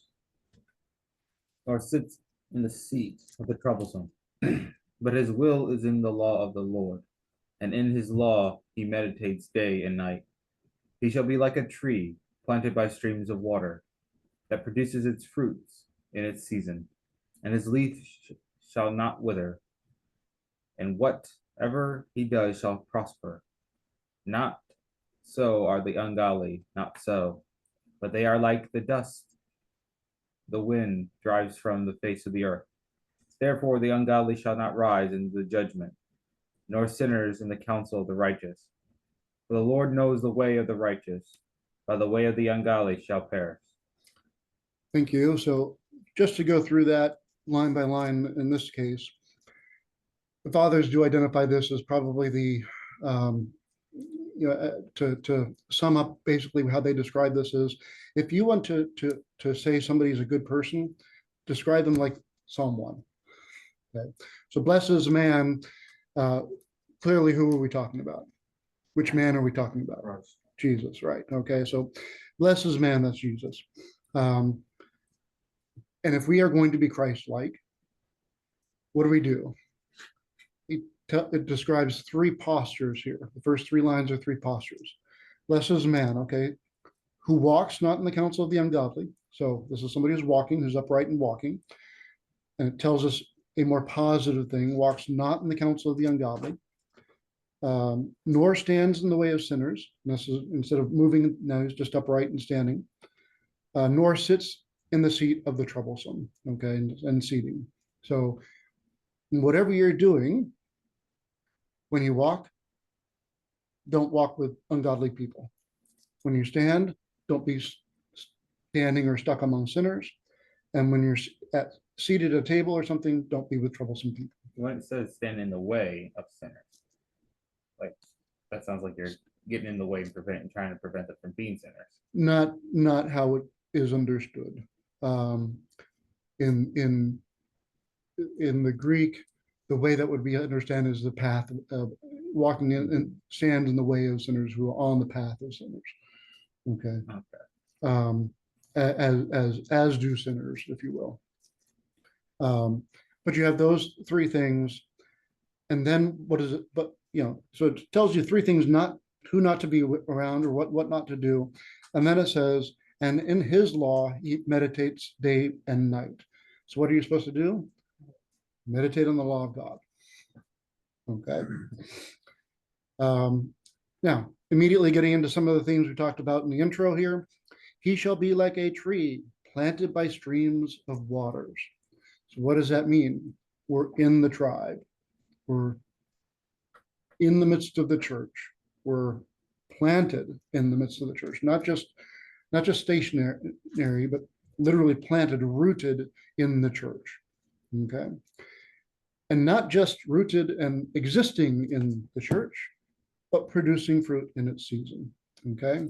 nor sits in the seat of the troublesome. But his will is in the law of the Lord, and in his law he meditates day and night. He shall be like a tree planted by streams of water, that produces its fruits in its season, and his leaf shall not wither, and whatever he does shall prosper. Not so are the ungodly, not so, but they are like the dust the wind drives from the face of the earth. Therefore the ungodly shall not rise in the judgment, nor sinners in the counsel of the righteous. For the Lord knows the way of the righteous, but the way of the ungodly shall perish. Thank you. So just to go through that line by line in this case, the fathers do identify this as probably the to sum up basically how they describe this is, if you want to say somebody's a good person, describe them like Psalm 1. Okay, so blessed is a man. Clearly, who are we talking about? Which man are we talking about? Christ. Jesus, right? Okay, so blessed is man, that's Jesus. And if we are going to be Christ-like, what do we do? It describes three postures here. The first three lines are three postures. Blessed is man, okay, who walks not in the counsel of the ungodly. So this is somebody who's walking, who's upright and walking. And it tells us a more positive thing, walks not in the counsel of the ungodly, nor stands in the way of sinners. And this is, instead of moving, now he's just upright and standing, nor sits in the seat of the troublesome, okay, and seating. So whatever you're doing, when you walk, don't walk with ungodly people. When you stand, don't be standing or stuck among sinners. And when you're seated at a table or something, don't be with troublesome people. When it says stand in the way of sinners, like that sounds like you're getting in the way and trying to prevent them from being sinners. Not how it is understood. In the Greek, the way that would be understood is the path of walking in and stand in the way of sinners who are on the path of sinners. Okay. As do sinners, if you will. But you have those three things, and then what is it? But so it tells you three things: who not to be around, or what not to do, and then it says, and in his law he meditates day and night. So what are you supposed to do? Meditate on the law of God. Okay. Now, immediately getting into some of the things we talked about in the intro here, he shall be like a tree planted by streams of waters. So what does that mean? We're in the tribe. We're in the midst of the church. We're planted in the midst of the church, not just not just stationary, but literally planted, rooted in the church. Okay. And not just rooted and existing in the church, but producing fruit in its season. Okay.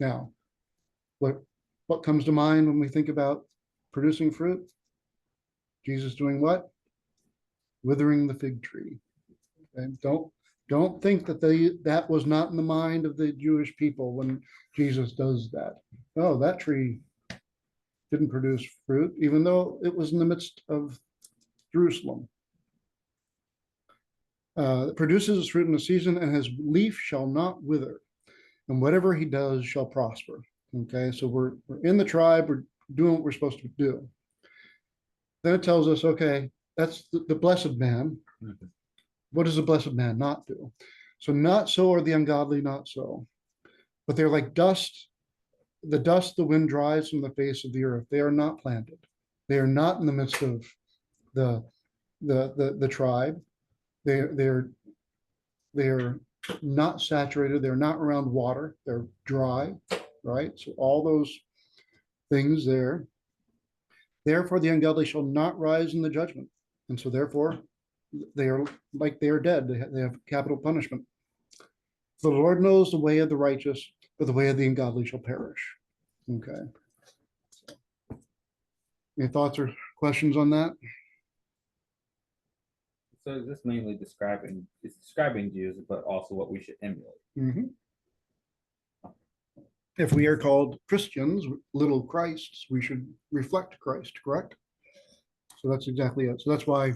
Now, what comes to mind when we think about producing fruit? Jesus doing what? Withering the fig tree. Okay. Don't think that that was not in the mind of the Jewish people when Jesus does that. Oh, that tree didn't produce fruit, even though it was in the midst of Jerusalem. Produces its fruit in the season, and his leaf shall not wither, and whatever he does shall prosper. Okay, so we're in the tribe, we're doing what we're supposed to do. Then it tells us, okay, that's the blessed man. Mhm. What does the blessed man not do? So not so are the ungodly, not so. But they're like dust, the dust the wind dries from the face of the earth. They are not planted. They are not in the midst of the tribe. They're not saturated. They're not around water. They're dry, right? So all those things there. Therefore, the ungodly shall not rise in the judgment. And so therefore, they are like they are dead. They have capital punishment. The Lord knows the way of the righteous, but the way of the ungodly shall perish. Okay. Any thoughts or questions on that? So is this mainly describing, it's describing Jesus, but also what we should emulate. Mhm. If we are called Christians, little Christs, we should reflect Christ, correct? So that's exactly it. So that's why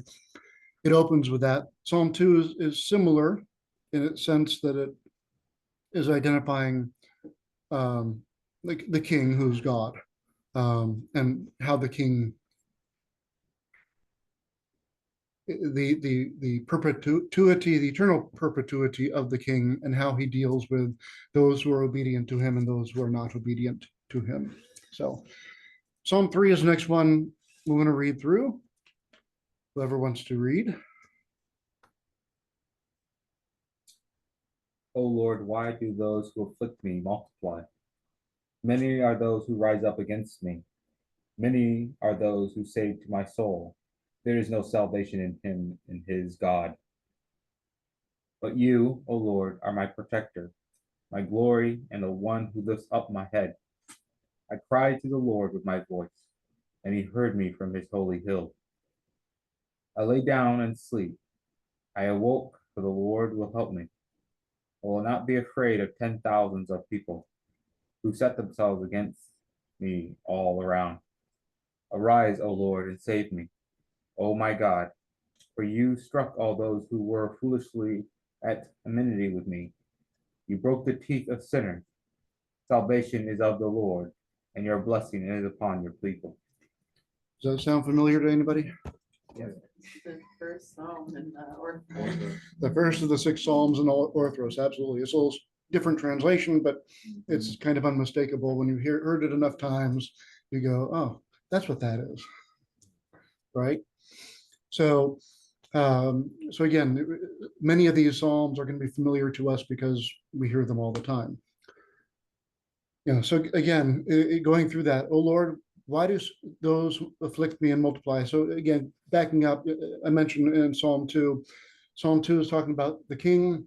it opens with that. Psalm 2 is similar in its sense that it is identifying the king who's God, and how the king, the perpetuity, the eternal perpetuity of the king, and how he deals with those who are obedient to him and those who are not obedient to him. So Psalm 3 is the next one we want to read through. Whoever wants to read. O Lord, why do those who afflict me multiply? Many are those who rise up against me. Many are those who say to my soul, there is no salvation in him, in his God. But you, O Lord, are my protector, my glory, and the one who lifts up my head. I cried to the Lord with my voice, and he heard me from his holy hill. I lay down and sleep. I awoke, for the Lord will help me. I will not be afraid of 10,000s of people who set themselves against me all around. Arise, O Lord, and save me, O my God, for you struck all those who were foolishly at enmity with me. You broke the teeth of sinners. Salvation is of the Lord, and your blessing is upon your people. Does that sound familiar to anybody? Yes. The first psalm in the The first of the 6 Psalms in Orthros, absolutely. It's a little different translation, but it's kind of unmistakable. When you heard it enough times, you go, oh, that's what that is, right? So, so again, many of these Psalms are going to be familiar to us because we hear them all the time. So again, going through that, oh Lord, why do those afflict me and multiply? So again, backing up, I mentioned in Psalm 2, Psalm 2 is talking about the king,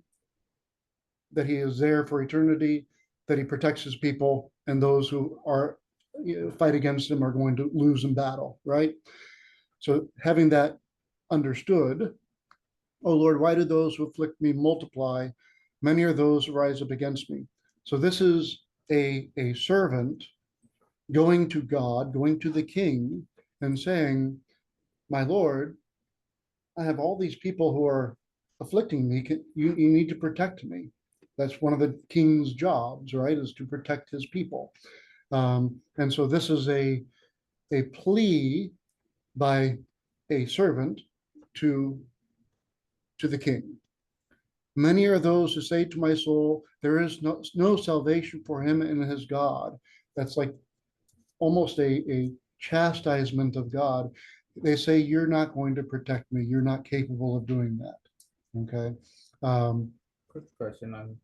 that he is there for eternity, that he protects his people, and those who are fight against him are going to lose in battle, right? So having that understood, oh Lord, why do those who afflict me multiply? Many are those who rise up against me. So this is a servant going to God, going to the king and saying, my Lord, I have all these people who are afflicting me. You need to protect me. That's one of the king's jobs, right? Is to protect his people. And so this is a plea by a servant to the king. Many are those who say to my soul, there is no salvation for him in his God. That's like almost a chastisement of God. They say, you're not going to protect me. You're not capable of doing that. Okay. Quick question on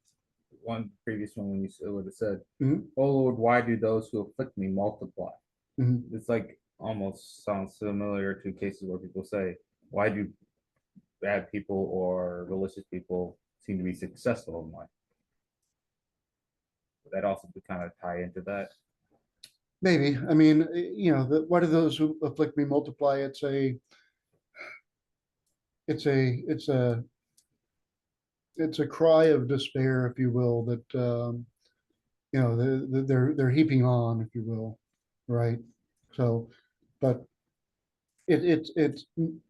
one previous one when you would have said, Mhm. "Oh Lord, why do those who afflict me multiply?" Mhm. It's like almost sounds similar to cases where people say, "Why do bad people or religious people seem to be successful in life?" That also could kind of tie into that. Maybe, I mean, why do those who afflict me multiply? It's a cry of despair, if you will, that, they're heaping on, if you will, right? So, but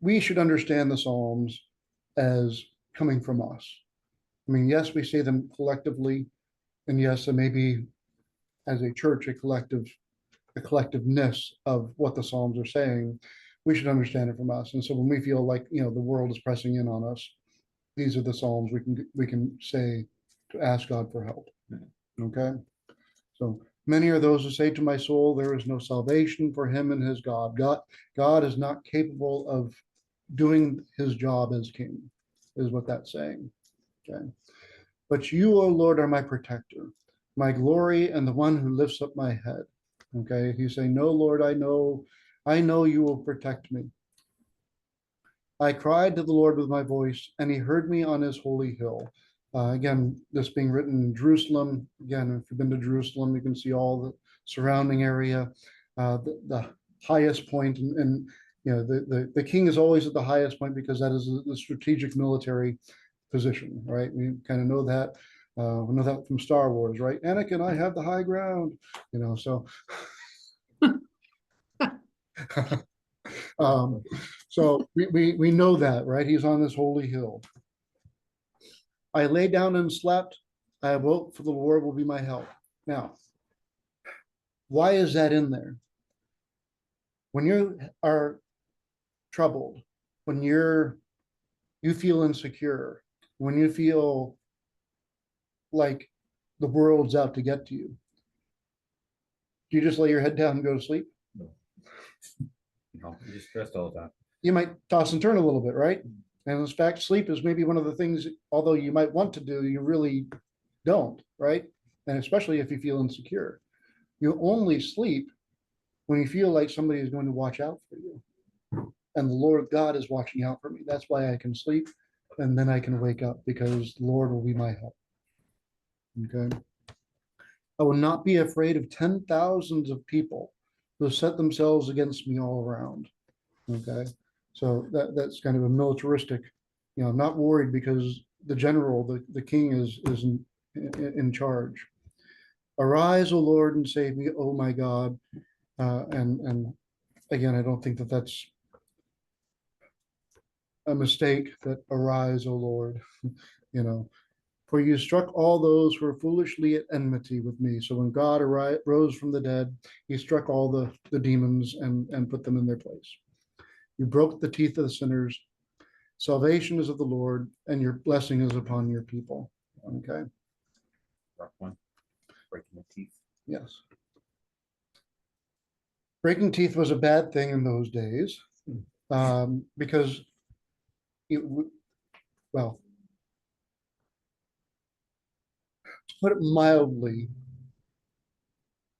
we should understand the Psalms as coming from us. I mean, yes, we say them collectively, and yes, there may be, as a church, a collectiveness of what the Psalms are saying. We should understand it from us. And so when we feel like, the world is pressing in on us, these are the Psalms we can say to ask God for help. Okay. So many are those who say to my soul, there is no salvation for him and his God. God is not capable of doing his job as king, is what that's saying. Okay. But you, O Lord, are my protector, my glory, and the one who lifts up my head. Okay. He's saying, no, Lord, I know you will protect me. I cried to the Lord with my voice, and he heard me on his holy hill. Again, this being written in Jerusalem. Again, if you've been to Jerusalem, you can see all the surrounding area, the highest point, and the king is always at the highest point because that is the strategic military position, right? We kind of know that. We know that from Star Wars, right? Anakin, I have the high ground, so. So we know that, right? He's on this holy hill. I lay down and slept. I awoke, for the Lord will be my help. Now, why is that in there? When you are troubled, when you feel insecure, when you feel like the world's out to get to you, do you just lay your head down and go to sleep? No, you're just stressed all the time. You might toss and turn a little bit, right? And in fact, sleep is maybe one of the things, although you might want to do, you really don't, right? And especially if you feel insecure. You only sleep when you feel like somebody is going to watch out for you. And the Lord God is watching out for me. That's why I can sleep, and then I can wake up because the Lord will be my help. Okay. I will not be afraid of 10,000s of people who set themselves against me all around. Okay. So that's kind of a militaristic, I'm not worried because the general, the king is in charge. Arise, O Lord, and save me, O my God. And again, I don't think that that's a mistake, that arise, O Lord, for you struck all those who were foolishly at enmity with me. So when God rose from the dead, he struck all the demons and put them in their place. You broke the teeth of the sinners. Salvation is of the Lord, and your blessing is upon your people. Okay. Rough one. Breaking the teeth. Yes. Breaking teeth was a bad thing in those days, because well, to put it mildly,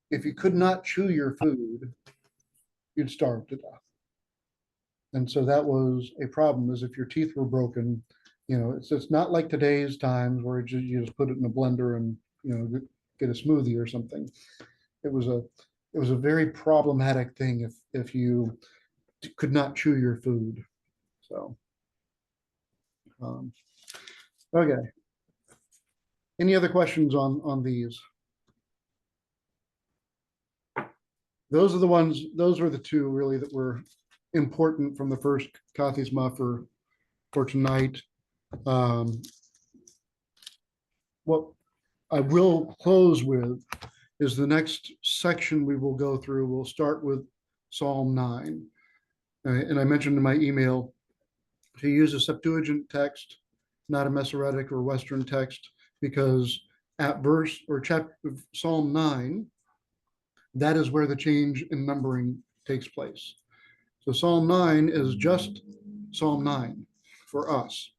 if you could not chew your food, you'd starve to death. And so that was a problem, is if your teeth were broken, it's not like today's times where you just put it in a blender and, get a smoothie or something. It was a very problematic thing if you could not chew your food. So, okay. Any other questions on these? Those were the two really that were important from the first Kathisma for tonight. What I will close with is the next section we will go through. We'll start with Psalm 9. And I mentioned in my email to use a Septuagint text, not a Masoretic or Western text, because at verse or chapter Psalm 9, that is where the change in numbering takes place. So Psalm 9 is just Psalm 9 for us.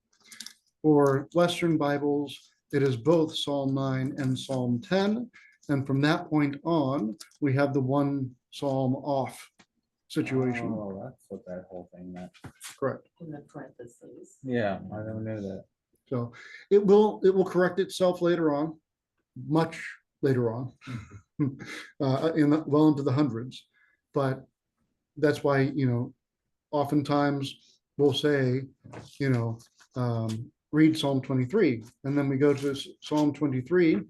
For Western Bibles, it is both Psalm 9 and Psalm 10. And from that point on, we have the one psalm off situation. Oh, that's what that whole thing meant. Correct. In the parentheses. Yeah, I never knew that. So it will correct itself later on, much later on, well into the hundreds. But that's why, oftentimes we'll say, read Psalm 23, and then we go to Psalm 23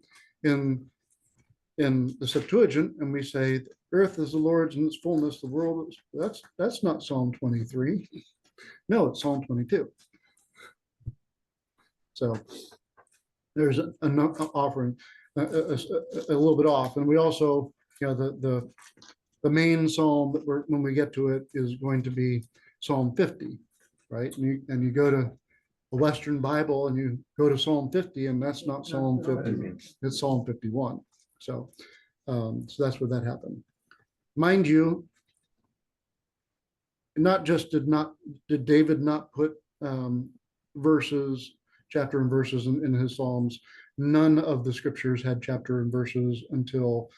in the Septuagint, and we say, earth is the Lord's and its fullness, the world is, that's not Psalm 23. No, it's Psalm 22. So there's an offering a little bit off. And we also, the main psalm that when we get to it is going to be Psalm 50, right? And you go to a Western Bible and you go to Psalm 50, and that's not Psalm 50, it's Psalm 51. So that's where that happened. Mind you, not just did David not put chapter and verses in his Psalms. None of the scriptures had chapter and verses until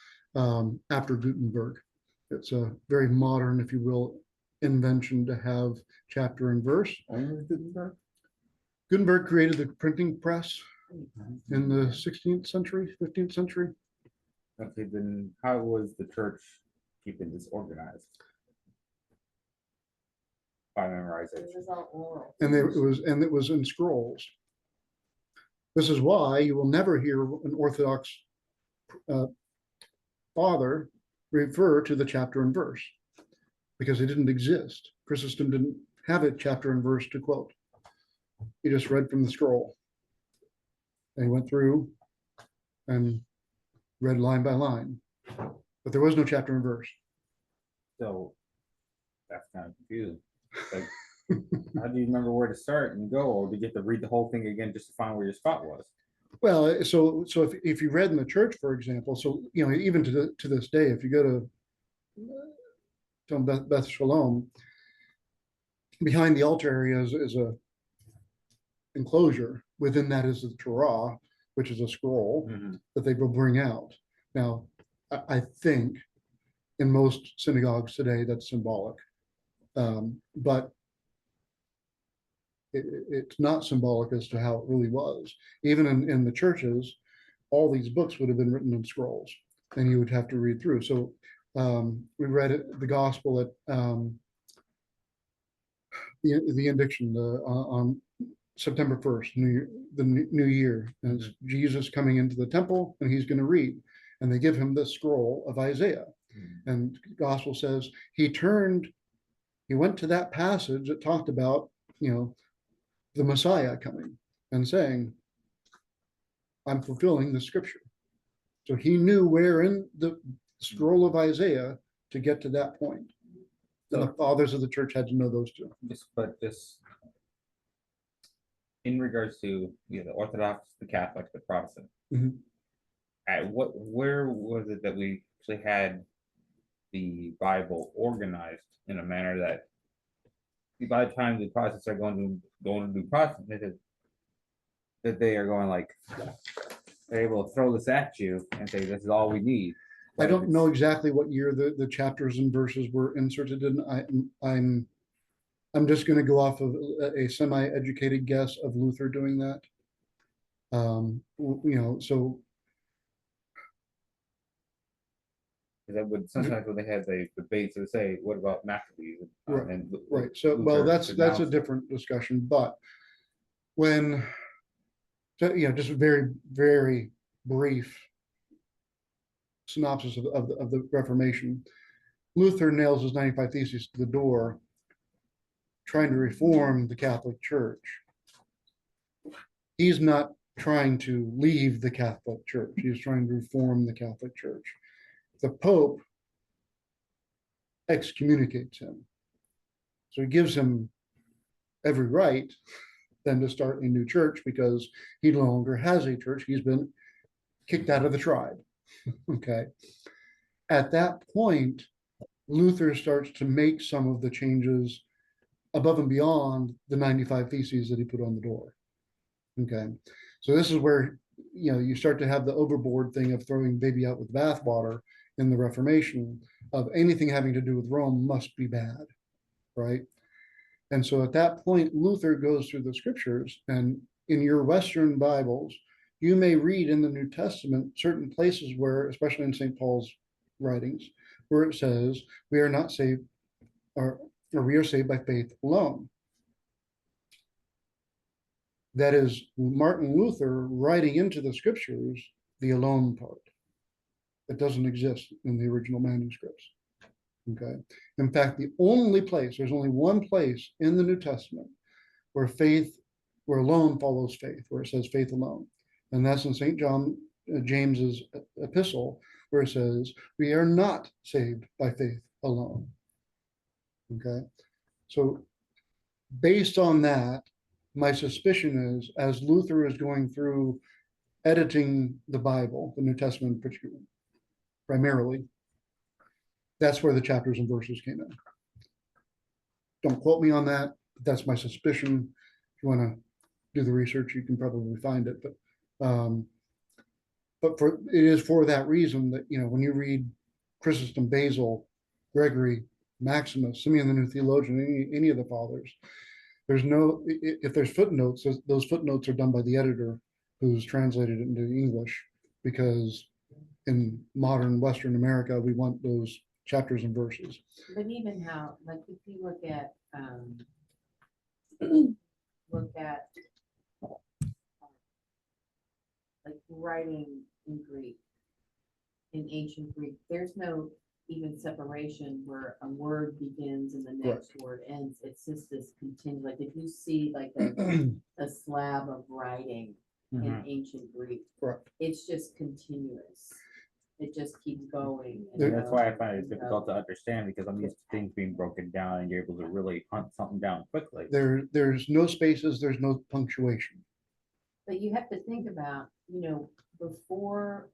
after Gutenberg. It's a very modern, if you will, invention to have chapter and verse. Gutenberg created the printing press in the 16th century, 15th century. Okay, then how was the church keeping this organized? By memorization. It was all oral. And it was in scrolls. This is why you will never hear an Orthodox father refer to the chapter and verse, because it didn't exist. Chrysostom didn't have a chapter and verse to quote. He just read from the scroll. And he went through and read line by line, but there was no chapter and verse. So that's kind of confusing. Like, how do you remember where to start and go, or do you get to read the whole thing again just to find where your spot was? Well, so if you read in the church, for example, so even to this day, if you go to Beth Shalom, behind the altar area is a enclosure. Within that is the Torah, which is a scroll that they will bring out. Now, I think in most synagogues today that's symbolic, but it's not symbolic as to how it really was. Even in the churches, all these books would have been written in scrolls, and you would have to read through. So we read the gospel at the indiction on September 1st, the new year. And it's Jesus coming into the temple, and he's going to read. And they give him the scroll of Isaiah. And the gospel says he went to that passage that talked about, the Messiah coming and saying, I'm fulfilling the scripture. So he knew where in the scroll of Isaiah to get to that point. And the fathers of the church had to know those two. But in regards to the Orthodox, the Catholic, the Protestant, where was it that we actually had the Bible organized in a manner that by the time the Protestants are going to do Protestant, that they are going like they're able to throw this at you and say this is all we need. I don't know exactly what year the chapters and verses were inserted in. I'm just going to go off of a semi-educated guess of Luther doing that. So that would sometimes when they had the debates, they say, "What about Maccabees?" Right. So well, that's a different discussion. But just a very very brief synopsis of the Reformation. Luther nails his 95 Theses to the door, trying to reform the Catholic Church. He's not trying to leave the Catholic Church. He's trying to reform the Catholic Church. The Pope excommunicates him. So he gives him every right then to start a new church, because he no longer has a church. He's been kicked out of the tribe. Okay. At that point, Luther starts to make some of the changes above and beyond the 95 Theses that he put on the door. Okay. So this is where you start to have the overboard thing of throwing baby out with bathwater in the Reformation of anything having to do with Rome must be bad, right? And so at that point, Luther goes through the scriptures, and in your Western Bibles, you may read in the New Testament certain places where, especially in St. Paul's writings, where it says, we are not saved, or we are saved by faith alone. That is Martin Luther writing into the scriptures the alone part. It doesn't exist in the original manuscripts. Okay. In fact, there's only one place in the New Testament where alone follows faith, where it says faith alone. And that's in St. James's epistle, where it says, we are not saved by faith alone. Okay. So based on that, my suspicion is, as Luther is going through editing the Bible, the New Testament primarily, that's where the chapters and verses came in. Don't quote me on that, but that's my suspicion. If you want to do the research, you can probably find it. But it is for that reason that, when you read Chrysostom, Basil, Gregory, Maximus, Simeon the New Theologian, any of the fathers, if there's footnotes, those footnotes are done by the editor who's translated it into English, because in modern Western America, we want those chapters and verses. But even how, like, if you look at like writing in Greek, in ancient Greek, there's no even separation where a word begins and the next word ends. It's just this continuous, like if you see like a slab of writing in ancient Greek, it's just continuous. It just keeps going. And that's why I find it difficult to understand, because I'm used to things being broken down and you're able to really hunt something down quickly. There's no spaces, there's no punctuation. But you have to think about, before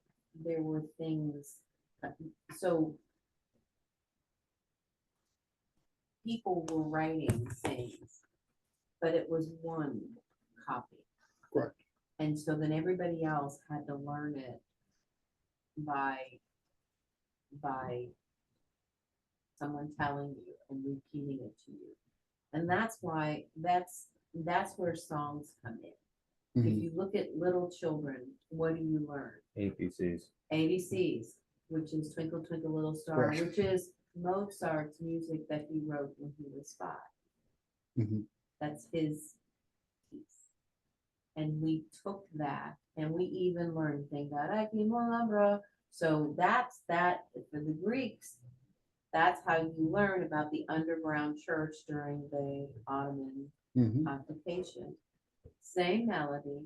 there were things, so people were writing things, but it was one copy. Correct. And so then everybody else had to learn it by someone telling you and repeating it to you. And that's why that's where songs come in. If you look at little children, what do you learn? ABCs, which is Twinkle Twinkle Little Star, which is Mozart's music that he wrote when he was 5. That's his piece. And we took that and we even learned Tengaraki. So that's that for the Greeks. That's how you learn about the underground church during the Ottoman occupation. Same melody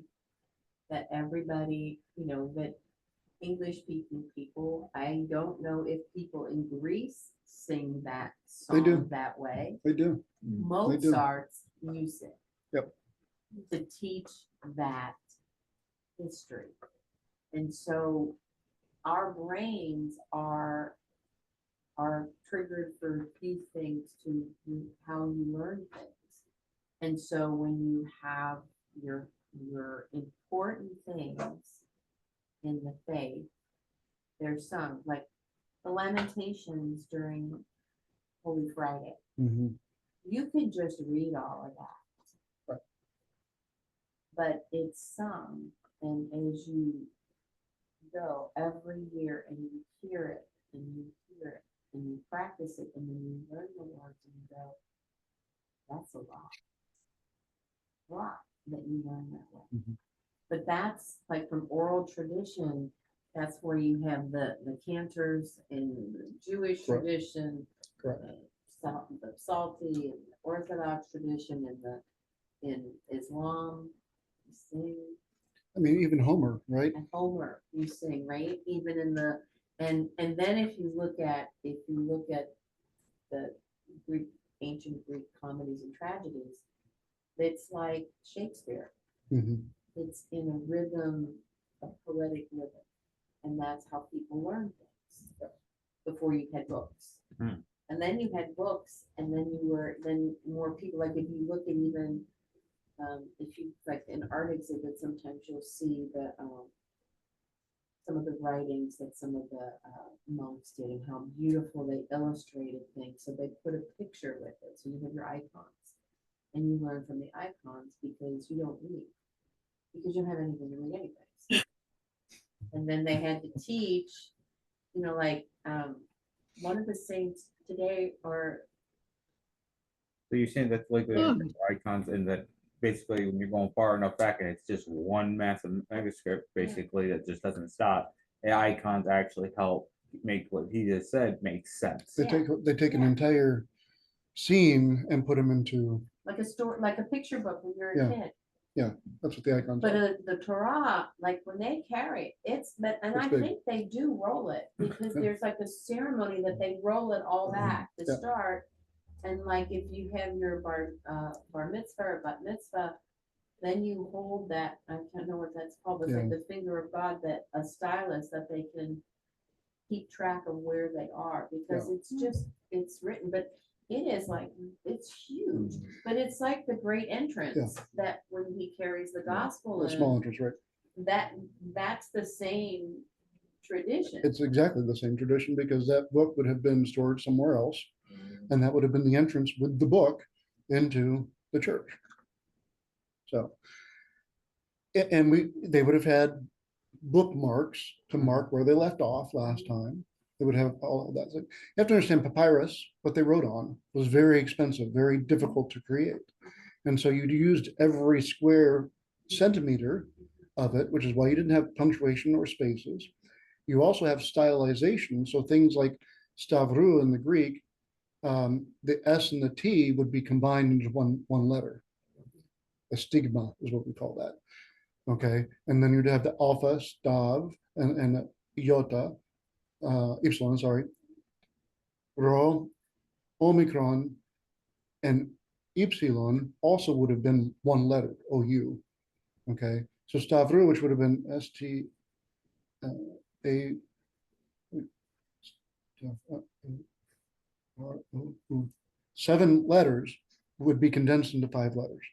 that everybody, that English speaking people, I don't know if people in Greece sing that song that way. They do. Mozart's music. Yep. To teach that history. And so our brains are triggered for a few things to how you learn things. And so when you have your important things in the faith, they're sung, like the Lamentations during Holy Friday. You can just read all of that. But it's sung, and as you go every year and you hear it and you hear it and you practice it and then you learn the words and you go, that's a lot that you learn that way. But that's like from oral tradition, that's where you have the cantors in the Jewish tradition, the Psalty and the Orthodox tradition, and in Islam, you sing. I mean, even Homer, right? And Homer, you sing, right? Even in the and then if you look at the Greek, ancient Greek comedies and tragedies, it's like Shakespeare. It's in a rhythm, a poetic rhythm, and that's how people learn things before you had books. And then you had books, and then more people, like if you look at even if you like in art exhibits, sometimes you'll see the some of the writings that some of the monks did and how beautiful they illustrated things. So they put a picture with it. So you have your icons and you learn from the icons because you don't read, because you don't have anything to read anyways. And then they had to teach, you know, like one of the saints today, or So you're saying that like Hmm. the icons and that basically when you're going far enough back and it's just one massive manuscript basically that just doesn't stop. The icons actually help make what he just said make sense. They Yeah. take an Yeah. entire scene and put them into, like a story, like a picture book when you're a Yeah. kid. that's what the icons But are. the Torah, like when they carry it, and It's I big. think they do roll it because Yeah. there's like a ceremony that they roll it all back to Yeah. start. And like if you have your bar mitzvah or bat mitzvah, then you hold that, I can't know what that's called, but it's like the finger of God, that a stylus that they can keep track of where they are, because it's just, it's written, but it is like, it's huge, but it's like the great entrance that when he carries the gospel The small in, entrance, right? that's the same tradition. It's exactly the same tradition because that book would have been stored somewhere else. And that would have been the entrance with the book into the church. So, and they would have had bookmarks to mark where they left off last time. They would have all of that. So you have to understand papyrus, what they wrote on was very expensive, very difficult to create. And so you used every square centimeter of it, which is why you didn't have punctuation or spaces. You also have stylization. So things like stavru in the Greek, the S and the T would be combined into one letter. A stigma is what we call that. Okay, and then you'd have the alpha, stav, and iota, epsilon, sorry, rho, omicron, and epsilon also would have been one letter, OU. Okay, so stavru, which would have been ST, A, 7 letters would be condensed into 5 letters.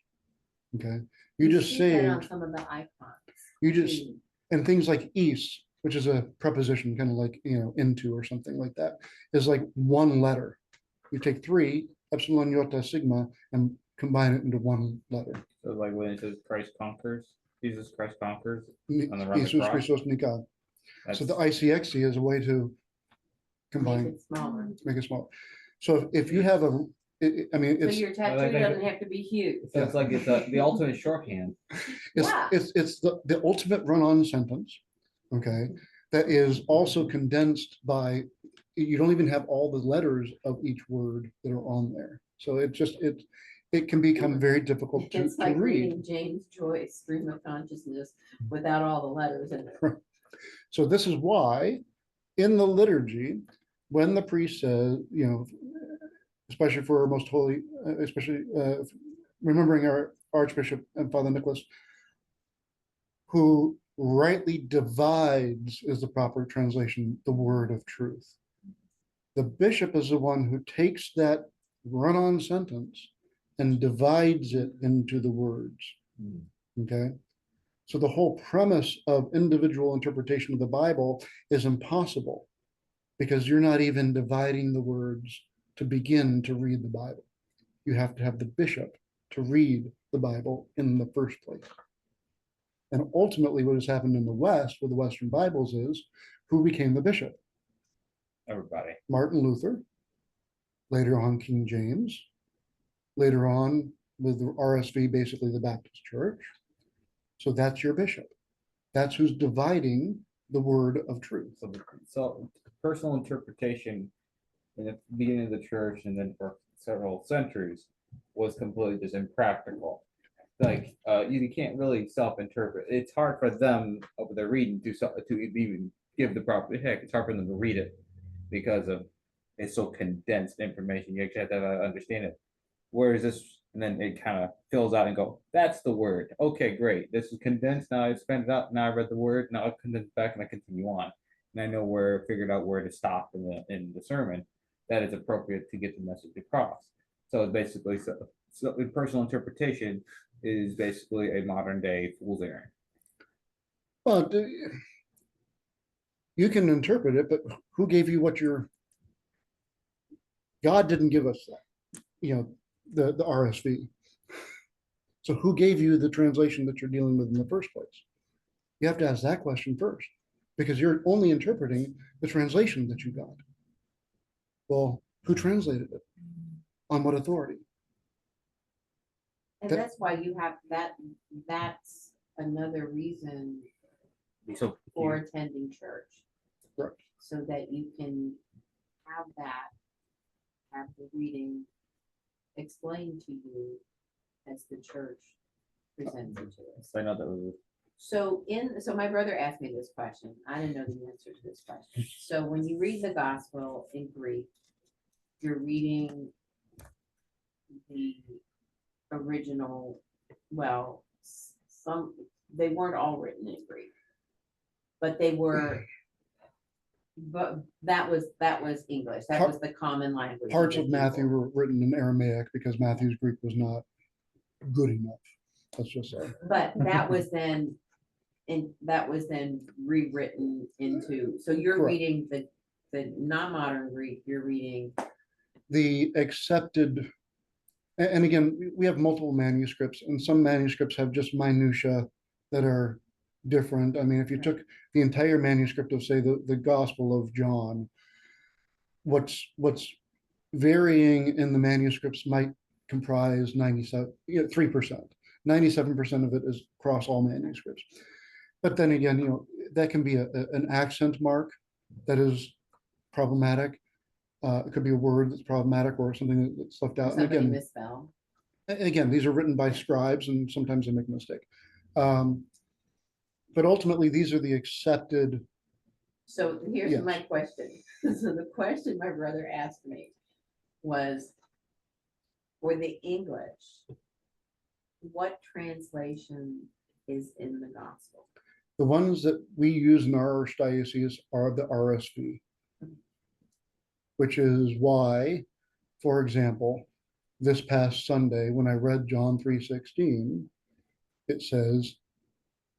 Okay, you just see that on saved, some of the icons. you just, too. and things like east, which is a preposition, kind of like, into or something like that, is like one letter. You take 3, epsilon, iota, sigma, and combine it into one letter. So like when it says Christ conquers, Jesus Christ conquers on the Roman Jesus cross. Christos Nika. So the That's- ICXC is a way to Make combine, it smaller. make it small. So if you have I mean, So it's, your tattoo like- doesn't have to be huge. So it's like it's the ultimate shorthand. Yeah. it's the ultimate run-on sentence, okay, that is also condensed by, you don't even have all the letters of each word that are on there. So it can become very difficult to It's like read. reading James Joyce, Stream of Consciousness, without all the letters in it. So this is why in the liturgy, when the priest says, especially for our most holy, especially remembering our Archbishop and Father Nicholas, who rightly divides, is the proper translation, the word of truth. The bishop is the one who takes that run-on sentence and divides it into the words. Okay? So the whole premise of individual interpretation of the Bible is impossible because you're not even dividing the words to begin to read the Bible. You have to have the bishop to read the Bible in the first place. And ultimately, what has happened in the West with the Western Bibles is who became the bishop? Everybody. Martin Luther, later on King James, later on with the RSV, basically the Baptist Church. So that's your bishop. That's who's dividing the word of truth. So personal interpretation in the beginning of the church and then for several centuries was completely just impractical. Like you can't really self-interpret. It's hard for them over their reading to even give the proper heck. It's hard for them to read it because of it's so condensed information. You actually have to understand it. Whereas this, and then it kind of fills out and go, that's the word. Okay, great. This is condensed. Now I spent it out. Now I read the word. Now I condense back and I continue on. And I know figured out where to stop in the sermon that is appropriate to get the message across. So it's basically, so personal interpretation is basically a modern day fool's errand. Well, You can interpret it, but who gave you what you're, God didn't give us that, the RSV. So who gave you the translation that you're dealing with in the first place? You have to ask that question first, because you're only interpreting the translation that you got. Well, who translated it? On what authority? And That- that's why you have that, that's another reason So for attending church. Correct. So that you can have that, have the reading explained to you as the church presents it to us. I know that was So my brother asked me this question. I didn't know the answer to this question. So when you read the gospel in Greek, you're reading the original, well, they weren't all written in Greek, but they were, but that was English. That was the common language. Parts the of Matthew people. were written in Aramaic because Matthew's Greek was not good enough. Let's just say. But that was then, rewritten into, so you're Correct. reading the non-modern Greek, you're reading, The accepted, and again, we have multiple manuscripts, and some manuscripts have just minutia that are different. I mean, if you took the entire manuscript of, say, the Gospel of John, what's varying in the manuscripts might comprise 3%. 97% of it is across all manuscripts. But then again, that can be an accent mark that is problematic. It could be a word that's problematic or something that's left out. And somebody again, misspelled. these are written by scribes, and sometimes they make a mistake. But ultimately, these are the accepted. So here's Yes. my question. So the question my brother asked me was, for the English, what translation is in the gospel? The ones that we use in our archdiocese are the RSV, which is why, for example, this past Sunday, when I read John 3:16, it says,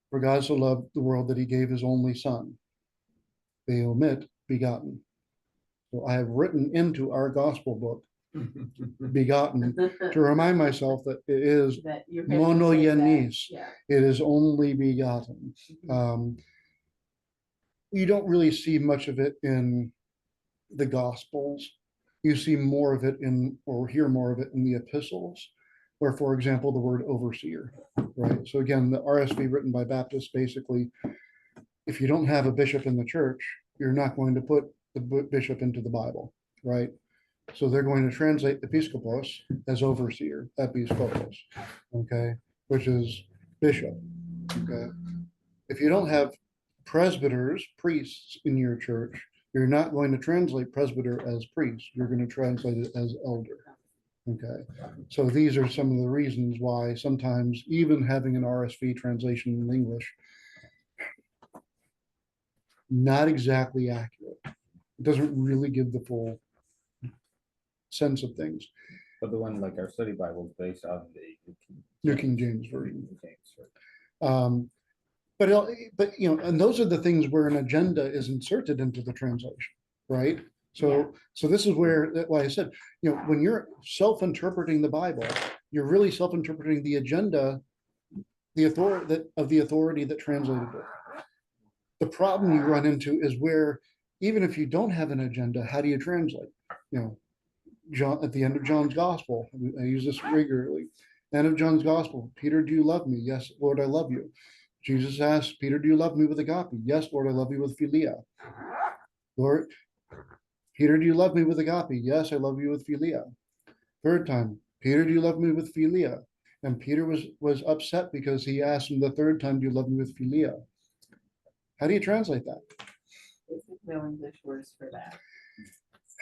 "For God so loved the world that he gave his only son." They omit begotten. So I have written into our gospel book begotten to remind myself that it is That you had to say that, monogenes. yeah. It is only begotten. You don't really see much of it in the Gospels. You see more of it in, or hear more of it in the epistles, where, for example, the word overseer, right? So again, the RSV written by Baptists, basically, if you don't have a bishop in the church, you're not going to put the bishop into the Bible, right? So they're going to translate episkopos as overseer, episkopos, okay, which is bishop, okay? If you don't have presbyters, priests in your church, you're not going to translate presbyter as priest. You're going to translate it as elder. Okay. So these are some of the reasons why sometimes even having an RSV translation in English, not exactly accurate. It doesn't really give the full sense of things. but the one like our study Bible is based on the New King James Version. James, right? But and those are the things where an agenda is inserted into the translation, right? So this is where, why I said, when you're self-interpreting the Bible, you're really self-interpreting the agenda, the authority that translated it. The problem you run into is where, even if you don't have an agenda, how do you translate? John, at the end of John's gospel, I use this regularly. End of John's gospel, Peter, do you love me? Yes, Lord, I love you. Jesus asked, Peter, do you love me with agape? Yes, Lord, I love you with philia. Lord, Peter, do you love me with agape? Yes, I love you with philia. Third time, Peter, do you love me with philia? And Peter was upset because he asked him the third time, do you love me with philia? How do you translate that? There's no English words for that.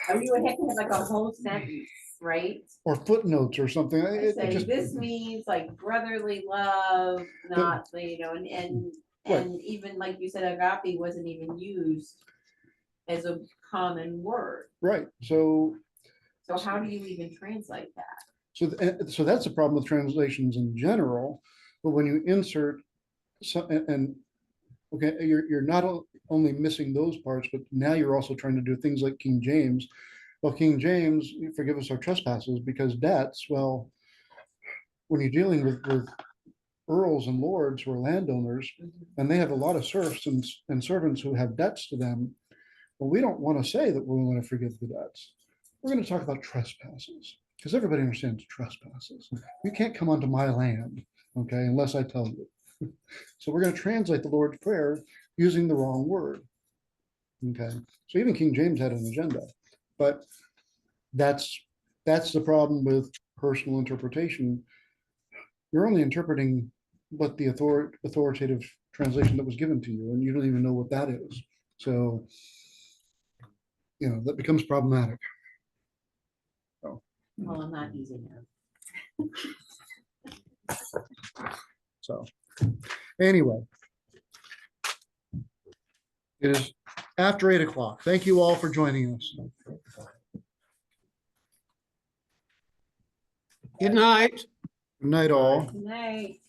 I mean, you would have to have like a whole sentence, right? Or footnotes or something. It Say just, this means like brotherly love, not and even like you said, agape wasn't even used as a common word. right. So how do you even translate that? So that's a problem with translations in general. But when you insert and Okay, you're not only missing those parts, but now you're also trying to do things like King James. Well, King James, forgive us our trespasses, because debts, well, when you're dealing with earls and lords who are landowners, and they have a lot of serfs and servants who have debts to them, well, we don't want to say that we want to forgive the debts. We're going to talk about trespasses, because everybody understands trespasses. You can't come onto my land, okay, unless I tell you. So we're going to translate the Lord's Prayer using the wrong word. Okay, so even King James had an agenda, but that's the problem with personal interpretation. You're only interpreting what the authoritative translation that was given to you, and you don't even know what that is. So, that becomes problematic. Well, I'm not using it. So, anyway, it is after 8 o'clock. Thank you all for joining us. Good night. Good night, all. Good night.